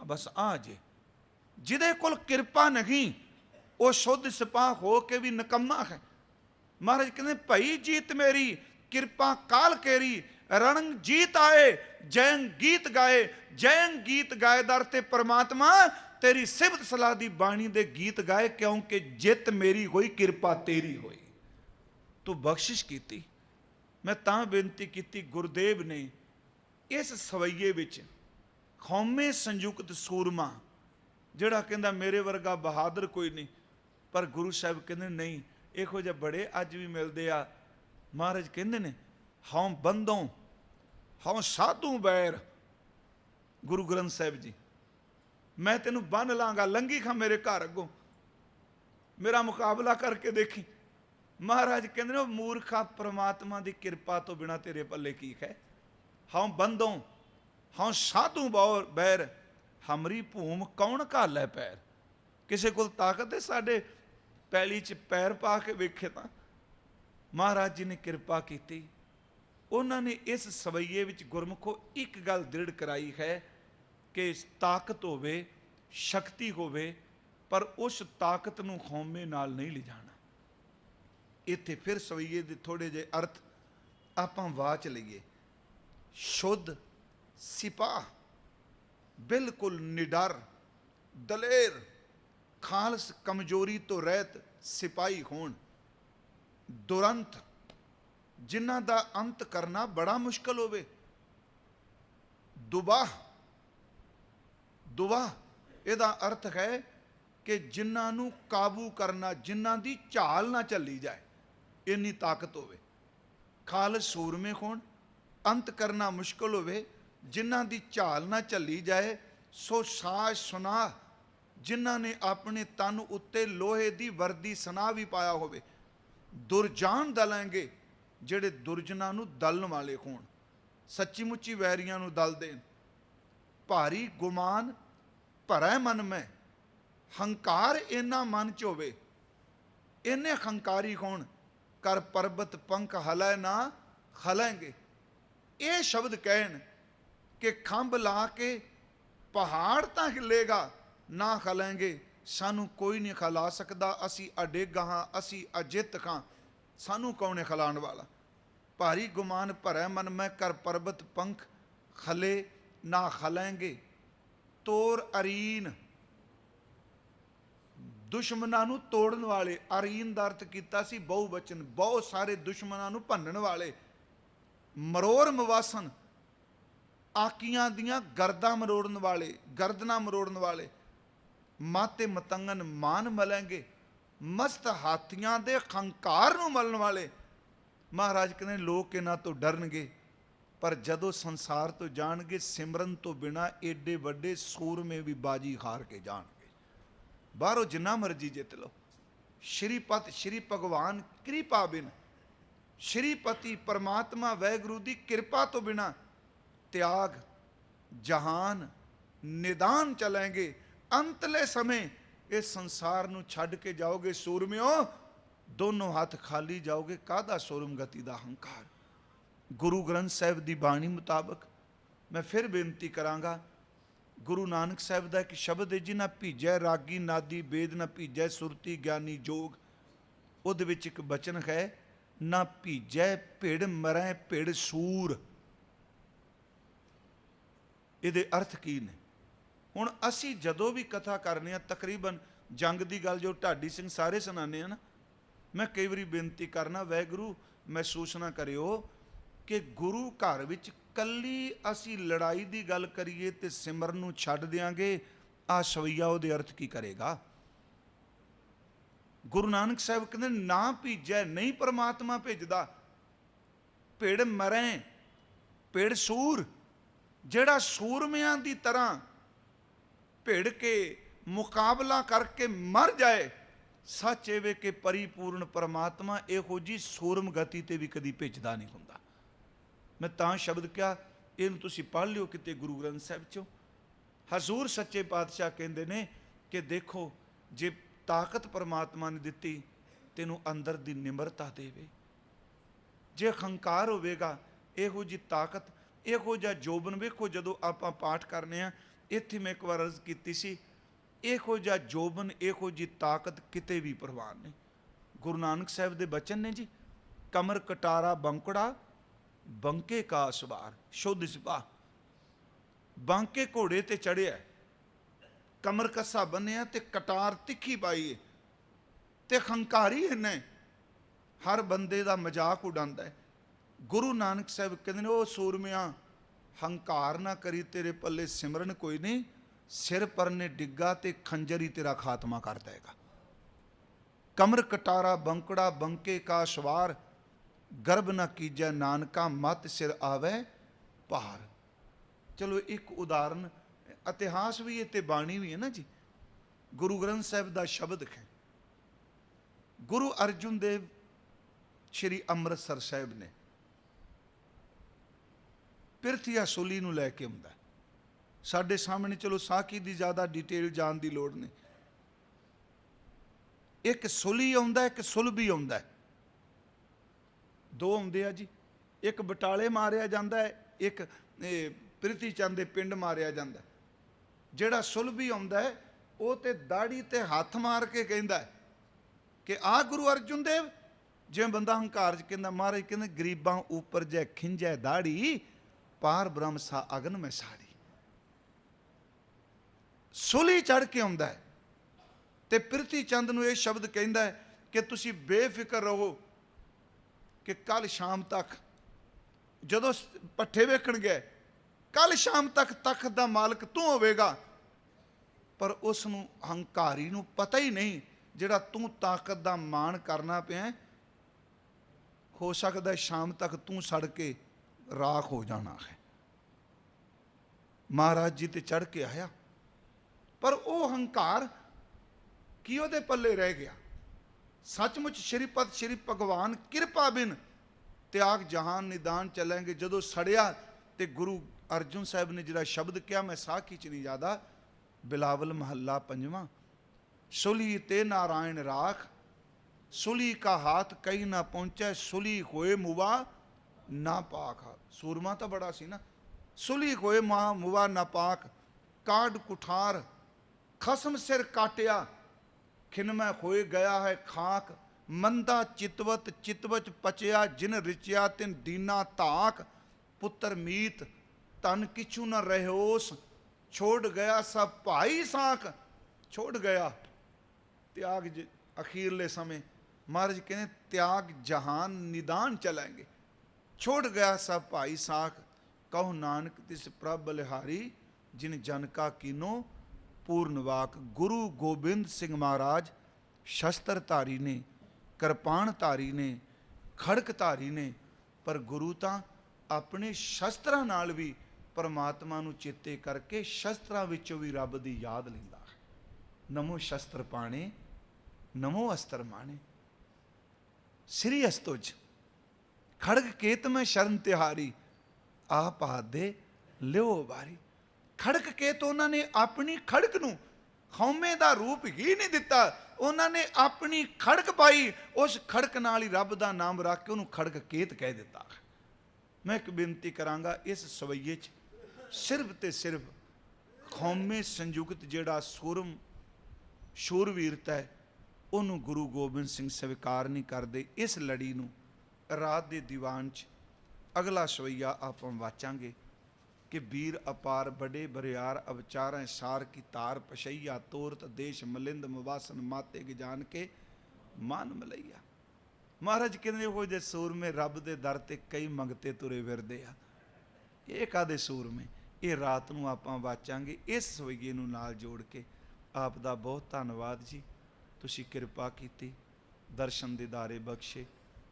बस आ जे। जिदे कोल किरपा नहीं वो शुद्ध सिपाह हो के भी निकम्मा है। महाराज कहते भाई जीत मेरी किरपा काल केरी, रणंग जीत आए जयंग गीत गाए। जयंग गीत गाए दर ते परमात्मा तेरी सिबत सलाह दी बाणी दे गीत गाए, क्योंकि जित मेरी होई किरपा तेरी होई। तू बख्शिश कीती। मैं तां बेनती की गुरुदेव ने इस सवैये विच कौमे संयुक्त सूरमा जिहड़ा कहंदा मेरे वर्गा बहादुर कोई नहीं, पर गुरु साहब कहंदे नहीं, इहो जिहे बड़े अज भी मिलदे आ। महाराज कहंदे ने हौं बंदों हौं साधू बैर। गुरु ग्रंथ साहिब जी, मैं तेनू बन लांगा, लंघी खा मेरे घर अगों, मेरा मुकाबला करके देखी। महाराज कहते मूर्खा परमात्मा की किरपा तो बिना तेरे पल्ले की है। हाँ बंदों हाँ साधु बौर बैर, हमरी भूम कौन घालै पैर। किसी को ताकत है साडे पैली च पैर पा के वेखे। तो महाराज जी ने किरपा की, ਉਹਨਾਂ ਨੇ ਇਸ ਸਵਈਏ ਵਿੱਚ ਗੁਰਮੁਖੋ ਇੱਕ ਗੱਲ ਦ੍ਰਿੜ ਕਰਾਈ ਹੈ ਕਿ ਤਾਕਤ ਹੋਵੇ, ਸ਼ਕਤੀ ਹੋਵੇ, ਪਰ ਉਸ ਤਾਕਤ ਨੂੰ ਹਉਮੈ ਨਾਲ ਨਹੀਂ ਲਿਜਾਣਾ। ਇੱਥੇ ਫਿਰ ਸਵਈਏ ਦੇ ਥੋੜੇ ਜਿਹੇ ਅਰਥ ਆਪਾਂ ਵਾਚ ਲਈਏ। ਸ਼ੁੱਧ ਸਿਪਾਹ, ਬਿਲਕੁਲ ਨਿਡਰ, ਦਲੇਰ, ਖਾਲਸ ਕਮਜ਼ੋਰੀ ਤੋਂ ਰਹਿਤ ਸਿਪਾਹੀ ਹੋਣ। ਦੁਰੰਤ, ਜਿਨ੍ਹਾਂ ਦਾ ਅੰਤ ਕਰਨਾ ਬੜਾ ਮੁਸ਼ਕਲ ਹੋਵੇ। ਦੁਬਾਹ, ਦੁਬਾਹ ਇਹਦਾ ਅਰਥ ਹੈ ਕਿ ਜਿਨ੍ਹਾਂ ਨੂੰ ਕਾਬੂ ਕਰਨਾ, ਜਿਨ੍ਹਾਂ ਦੀ ਝਾਲ ਨਾ ਚੱਲੀ ਜਾਏ, ਇੰਨੀ ਤਾਕਤ ਹੋਵੇ। ਖਾਲਸ ਸੂਰਮੇ ਹੋਣ, ਅੰਤ ਕਰਨਾ ਮੁਸ਼ਕਲ ਹੋਵੇ, ਜਿਨ੍ਹਾਂ ਦੀ ਝਾਲ ਨਾ ਚੱਲੀ ਜਾਏ। ਸੋ ਸਾਜ ਸੁਨਾਹ, ਜਿਨ੍ਹਾਂ ਨੇ ਆਪਣੇ ਤਨ ਉੱਤੇ ਲੋਹੇ ਦੀ ਵਰਦੀ ਸਨਾਹ ਵੀ ਪਾਇਆ ਹੋਵੇ। ਦੁਰਜਾਨ ਦਲਾਂਗੇ, ਜਿਹੜੇ ਦੁਰਜਨਾਂ ਨੂੰ ਦਲਣ ਵਾਲੇ ਹੋਣ, ਸੱਚੀ ਮੁੱਚੀ ਵੈਰੀਆਂ ਨੂੰ ਦਲ ਦੇਣ। ਭਾਰੀ ਗੁਮਾਨ ਭਰੈ ਮਨ ਮੈਂ, ਹੰਕਾਰ ਇੰਨਾ ਮਨ ਚ ਹੋਵੇ, ਇੰਨੇ ਹੰਕਾਰੀ ਹੋਣ, ਕਰ ਪਰਬਤ ਪੰਖ ਹਲੈ ਨਾ ਖਲੈਂਗੇ। ਇਹ ਸ਼ਬਦ ਕਹਿਣ ਕਿ ਖੰਭ ਲਾ ਕੇ ਪਹਾੜ ਤਾਂ ਹਿੱਲੇਗਾ, ਨਾ ਖਲੈਂਗੇ, ਸਾਨੂੰ ਕੋਈ ਨਹੀਂ ਖਲਾ ਸਕਦਾ, ਅਸੀਂ ਅਡੇਗ ਹਾਂ, ਅਸੀਂ ਅਜਿੱਤ ਹਾਂ, ਸਾਨੂੰ ਕੌਣ ਹੈ ਖਲਾਉਣ ਵਾਲਾ। ਭਾਰੀ ਗੁਮਾਨ ਭਰੈ ਮਨ ਮੈਂ, ਕਰ ਪਰਬਤ ਪੰਖ ਖਲੇ ਨਾ ਖਲੈਂਗੇ। ਤੋਰ ਅਰੀਨ, ਦੁਸ਼ਮਣਾਂ ਨੂੰ ਤੋੜਨ ਵਾਲੇ। ਅਰੀਨ ਦਾ ਅਰਥ ਕੀਤਾ ਸੀ ਬਹੁਵਚਨ, ਬਹੁਤ ਸਾਰੇ ਦੁਸ਼ਮਣਾਂ ਨੂੰ ਭੰਨਣ ਵਾਲੇ। ਮਰੋਰ ਮਵਾਸਨ, ਆਕੀਆਂ ਦੀਆਂ ਗਰਦਾਂ ਮਰੋੜਨ ਵਾਲੇ, ਗਰਦਨਾਂ ਮਰੋੜਨ ਵਾਲੇ। ਮਾਤੇ ਮਤੰਗਨ ਮਾਨ ਮਲੈਂਗੇ, ਮਸਤ ਹਾਥੀਆਂ ਦੇ ਖੰਕਾਰ ਨੂੰ ਮਲਣ ਵਾਲੇ। ਮਹਾਰਾਜ ਕਹਿੰਦੇ ਲੋਕ ਇਹਨਾਂ ਤੋਂ ਡਰਨਗੇ, ਪਰ ਜਦੋਂ ਸੰਸਾਰ ਤੋਂ ਜਾਣਗੇ, ਸਿਮਰਨ ਤੋਂ ਬਿਨਾਂ ਏਡੇ ਵੱਡੇ ਸੂਰਮੇ ਵੀ ਬਾਜੀ ਹਾਰ ਕੇ ਜਾਣਗੇ। ਬਾਹਰੋਂ ਜਿੰਨਾ ਮਰਜੀ ਜਿੱਤ ਲਓ, ਸ਼੍ਰੀਪਤ ਸ਼੍ਰੀ ਭਗਵਾਨ ਕਿਰਪਾ ਬਿਨ, ਸ਼੍ਰੀਪਤੀ ਪਰਮਾਤਮਾ ਵੈਗੁਰੂ ਦੀ ਕਿਰਪਾ ਤੋਂ ਬਿਨਾਂ ਤਿਆਗ ਜਹਾਨ ਨਿਦਾਨ ਚਲੇਂਗੇ। ਅੰਤਲੇ ਸਮੇਂ ਇਸ ਸੰਸਾਰ ਨੂੰ ਛੱਡ ਕੇ ਜਾਓਗੇ ਸੂਰਮਿਓ, ਦੋਨੋਂ ਹੱਥ ਖਾਲੀ ਜਾਓਗੇ। ਕਾਹਦਾ ਸੂਰਮਗਤੀ ਦਾ ਹੰਕਾਰ। ਗੁਰੂ ਗ੍ਰੰਥ ਸਾਹਿਬ ਦੀ ਬਾਣੀ ਮੁਤਾਬਕ ਮੈਂ ਫਿਰ ਬੇਨਤੀ ਕਰਾਂਗਾ, ਗੁਰੂ ਨਾਨਕ ਸਾਹਿਬ ਦਾ ਇੱਕ ਸ਼ਬਦ ਹੈ, ਜਿਨ੍ਹਾਂ ਭੀਜੈ ਰਾਗੀ ਨਾਦੀ ਬੇਦ, ਨਾ ਭੀਜੈ ਸੁਰਤੀ ਗਿਆਨੀ ਜੋਗ। ਉਹਦੇ ਵਿੱਚ ਇੱਕ ਬਚਨ ਹੈ, ਨਾ ਭੀਜੈ ਭਿੜ ਮਰੈ ਭਿੜ ਸੂਰ। ਇਹਦੇ ਅਰਥ ਕੀ ਨੇ? ਹੁਣ ਅਸੀਂ ਜਦੋਂ ਵੀ ਕਥਾ ਕਰਨੇ ਆ, ਤਕਰੀਬਨ ਜੰਗ ਦੀ ਗੱਲ ਜੋ ਢਾਡੀ ਸਿੰਘ ਸਾਰੇ ਸੁਣਾਉਂਦੇ ਆ ਨਾ, ਮੈਂ ਕਈ ਵਾਰੀ ਬੇਨਤੀ ਕਰਨਾ, ਵਾਹਿਗੁਰੂ ਮਹਿਸੂਸ ਨਾ ਕਰਿਓ ਕਿ ਗੁਰੂ ਘਰ ਵਿੱਚ ਕੱਲੀ ਅਸੀਂ ਲੜਾਈ ਦੀ ਗੱਲ ਕਰੀਏ ਤੇ ਸਿਮਰਨ ਨੂੰ ਛੱਡ ਦਿਆਂਗੇ, ਆਹ ਸਵਈਆ ਉਹਦੇ ਅਰਥ ਕੀ ਕਰੇਗਾ? ਗੁਰੂ ਨਾਨਕ ਸਾਹਿਬ ਕਹਿੰਦੇ ਨਾ ਭੀਜੈ, ਨਹੀਂ ਪਰਮਾਤਮਾ ਭੇਜਦਾ। ਭਿੜ ਮਰੈ ਭਿੜ ਸੂਰ, ਜਿਹੜਾ ਸੂਰਮਿਆਂ ਦੀ ਤਰ੍ਹਾਂ ਭਿੜ ਕੇ ਮੁਕਾਬਲਾ ਕਰਕੇ ਮਰ ਜਾਏ। ਸੱਚ ਇਹ ਵੇ ਕਿ ਪਰਿਪੂਰਨ ਪਰਮਾਤਮਾ ਇਹੋ ਜੀ ਸੂਰਮ ਗਤੀ ਤੇ ਵੀ ਕਦੀ ਭੇਜਦਾ ਨਹੀਂ ਹੁੰਦਾ। ਮੈਂ ਤਾਂ ਸ਼ਬਦ ਕਿਹਾ, ਇਹਨੂੰ ਤੁਸੀਂ ਪੜ੍ਹ ਲਿਓ ਕਿਤੇ ਗੁਰੂ ਗ੍ਰੰਥ ਸਾਹਿਬ ਚੋਂ। ਹਜ਼ੂਰ ਸੱਚੇ ਪਾਤਸ਼ਾਹ ਕਹਿੰਦੇ ਨੇ ਕਿ ਦੇਖੋ, ਜੇ ਤਾਕਤ ਪਰਮਾਤਮਾ ਨੇ ਦਿੱਤੀ, ਤੈਨੂੰ ਅੰਦਰ ਦੀ ਨਿਮਰਤਾ ਦੇਵੇ। ਜੇ ਹੰਕਾਰ ਹੋਵੇਗਾ, ਇਹੋ ਜੀ ਤਾਕਤ, ਇਹੋ ਜਿਹਾ ਜੋਬਨ। ਵੇਖੋ ਜਦੋਂ ਆਪਾਂ ਪਾਠ ਕਰਨੇ ਆ, ਇੱਥੇ ਮੈਂ ਇੱਕ ਵਾਰ ਅਰਜ਼ ਕੀਤੀ ਸੀ, ਇਹੋ ਜਿਹਾ ਜੋਬਨ, ਇਹੋ ਜੀ ਤਾਕਤ ਕਿਤੇ ਵੀ ਪ੍ਰਵਾਨ ਨਹੀਂ। ਗੁਰੂ ਨਾਨਕ ਸਾਹਿਬ ਦੇ ਬਚਨ ਨੇ ਜੀ, ਕਮਰ ਕਟਾਰਾ ਬੰਕੜਾ ਬੰਕੇ ਕਾ ਸਵਾਰ। ਸ਼ੁੱਧ ਸਿਪਾਹ, ਬਾਂਕੇ ਘੋੜੇ ਤੇ ਚੜਿਆ, ਕਮਰ ਕੱਸਾ ਬੰਨਿਆ ਤੇ ਕਟਾਰ ਤਿੱਖੀ ਪਾਈ, ਤੇ ਹੰਕਾਰੀ ਇਹਨੇ ਹਰ ਬੰਦੇ ਦਾ ਮਜ਼ਾਕ ਉਡਾਉਂਦਾ ਹੈ। ਗੁਰੂ ਨਾਨਕ ਸਾਹਿਬ ਕਹਿੰਦੇ ਨੇ, ਉਹ ਸੂਰਮਿਆਂ ਹੰਕਾਰ ਨਾ ਕਰੀ, ਤੇਰੇ ਪੱਲੇ ਸਿਮਰਨ ਕੋਈ ਨਹੀਂ, ਸਿਰ ਪਰ ਨੇ ਡਿੱਗਾ ਤੇ ਖੰਜਰ ਹੀ ਤੇਰਾ ਖਾਤਮਾ ਕਰ ਦੇਗਾ। ਕਮਰ ਕਟਾਰਾ ਬੰਕੜਾ ਬੰਕੇ ਕਾ ਸਵਾਰ, ਗਰਭ ਨਾ ਕੀਜੈ ਨਾਨਕਾ ਮਤ ਸਿਰ ਆਵੇ ਭਾਰ। ਚਲੋ ਇੱਕ ਉਦਾਹਰਨ, ਇਤਿਹਾਸ ਵੀ ਹੈ ਤੇ ਬਾਣੀ ਵੀ ਹੈ ਨਾ ਜੀ। ਗੁਰੂ ਗ੍ਰੰਥ ਸਾਹਿਬ ਦਾ ਸ਼ਬਦ ਹੈ, ਗੁਰੂ ਅਰਜੁਨ ਦੇਵ ਸ਼੍ਰੀ ਅੰਮ੍ਰਿਤਸਰ ਸਾਹਿਬ ਨੇ ਪਿਰਥੀਆ ਸੋਲੀ ਨੂੰ ਲੈ ਕੇ ਆਉਂਦਾ। ਸਾਡੇ ਸਾਹਮਣੇ, ਚਲੋ ਸਾਖੀ ਦੀ ਜ਼ਿਆਦਾ ਡਿਟੇਲ ਜਾਣ ਦੀ ਲੋੜ ਨਹੀਂ। ਇੱਕ ਸੁਲੀ ਆਉਂਦਾ, ਇੱਕ ਸੁਲਭੀ ਆਉਂਦਾ, ਦੋ ਆਉਂਦੇ ਆ ਜੀ। एक बटाले मारिया जाता है, एक प्रीति चंद के पिंड मारिया जाता है। जिहड़ा सुलभी आउंदा है वो तो दाड़ी ते हथ मार के कहता है कि आ गुरु अर्जुन देव, जिवें बंदा हंकार च कहंदा महाराज कहंदे गरीबां ऊपर जै खिंजै दाड़ी, पार ब्रह्म सा अगन में साड़ी। सुली चढ़ के आउंदा है ते प्रीति चंद नूं ये शब्द कहंदा है कि तुसीं बेफिक्र रहो कि कल शाम तक जदों पट्ठे वेखण गए, कल शाम तक तख्त दा मालक तू होवेगा। पर उस नूं हंकारी नूं पता ही नहीं जिहड़ा तू ताकत दा मान करना पिया, हो सकदा है शाम तक तू सड़ के राख हो जाना है। महाराज जी ते चढ़ के आया, पर वो हंकार की उहदे पल्ले रह गया। सचमुच श्रीपद श्री भगवान किरपा बिन त्याग जहान निदान चलेंगे। जदों सड़िया ते गुरु अर्जुन साहब ने जिहड़ा शब्द कहा, मैं साखी च नहीं ज्यादा, बिलावल महला पंजवां, सुली ते नारायण राख, सुली का हाथ कहीं ना पहुंचे, सुली होए मुवा ना पाक। सूरमा तो बड़ा सी ना, सुली होए मुवा ना पाक, काड कुठार खसम सिर काटिया, खिनमै होए गया है खाक, मंदा चितवत चितवच पचिया, जिन रिचिया तिन दीना ताक, पुत्र मीत तन किछु न रहोस, छोड़ गया सब भाई साख। छोड़ गया त्याग अखीरले समय, महाराज कहते त्याग जहान निदान चलेंगे। छोड़ गया सब भाई साख, कहो नानक तिस प्रभ बलिहारी, जिन जन का कीनो पूर्ण वाक। गुरु गोबिंद सिंह महाराज शस्त्र धारी ने, कृपाण धारी ने, खड़क धारी ने, पर गुरु तो अपने शस्त्रां नाल भी परमात्मा नूं चेते करके शस्त्रां विचों भी रब दी याद लैंदा है। नमो शस्त्र पाणे, नमो अस्त्र माणे, श्री अस्तुज खड़ग केत में शरण तिहारी, आप आदे लियो बारी। खड़क केत उन्होंने अपनी खड़क नूं खौमे दा रूप ही नहीं दिता, उन्होंने अपनी खड़क पाई, उस खड़क नाल ही रब दा नाम रख के उन्होंने खड़क केत कह दिता। मैं एक बेनती करांगा, इस सवैये च सिर्फ ते सिर्फ खौमे संयुक्त जिहड़ा सूरम शूरवीरता है उन्होंने गुरु गोबिंद सिंह स्वीकार नहीं करते। इस लड़ी नूं रात के दीवान च अगला सवैया आप वाचांगे कि वीर अपार बड़े बरियार, अवचारें सार की तार, पशैया तोरत देश मलिंद, मुवासन माते जान के मान मलैया। महाराज कहते हो जे सूर में रब दे दर ते कई मंगते तुरे फिरदे आ, ये कादे सूर में। ये रात नूं आपां वाचांगे इस सवैये नूं नाल जोड़ के। आप दा बहुत धन्नवाद जी, तुसी किरपा कीती, दर्शन दीदारे बख्शे।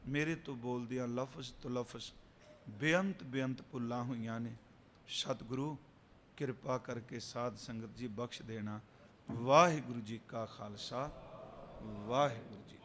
मेरे तो बोलदियां लफज तो लफज बेअंत बेअंत भुल्लां होईयां ने। सतगुरु किरपा करके साध संगत जी बख्श देना। वाहिगुरु जी का खालसा, वाहिगुरु जी।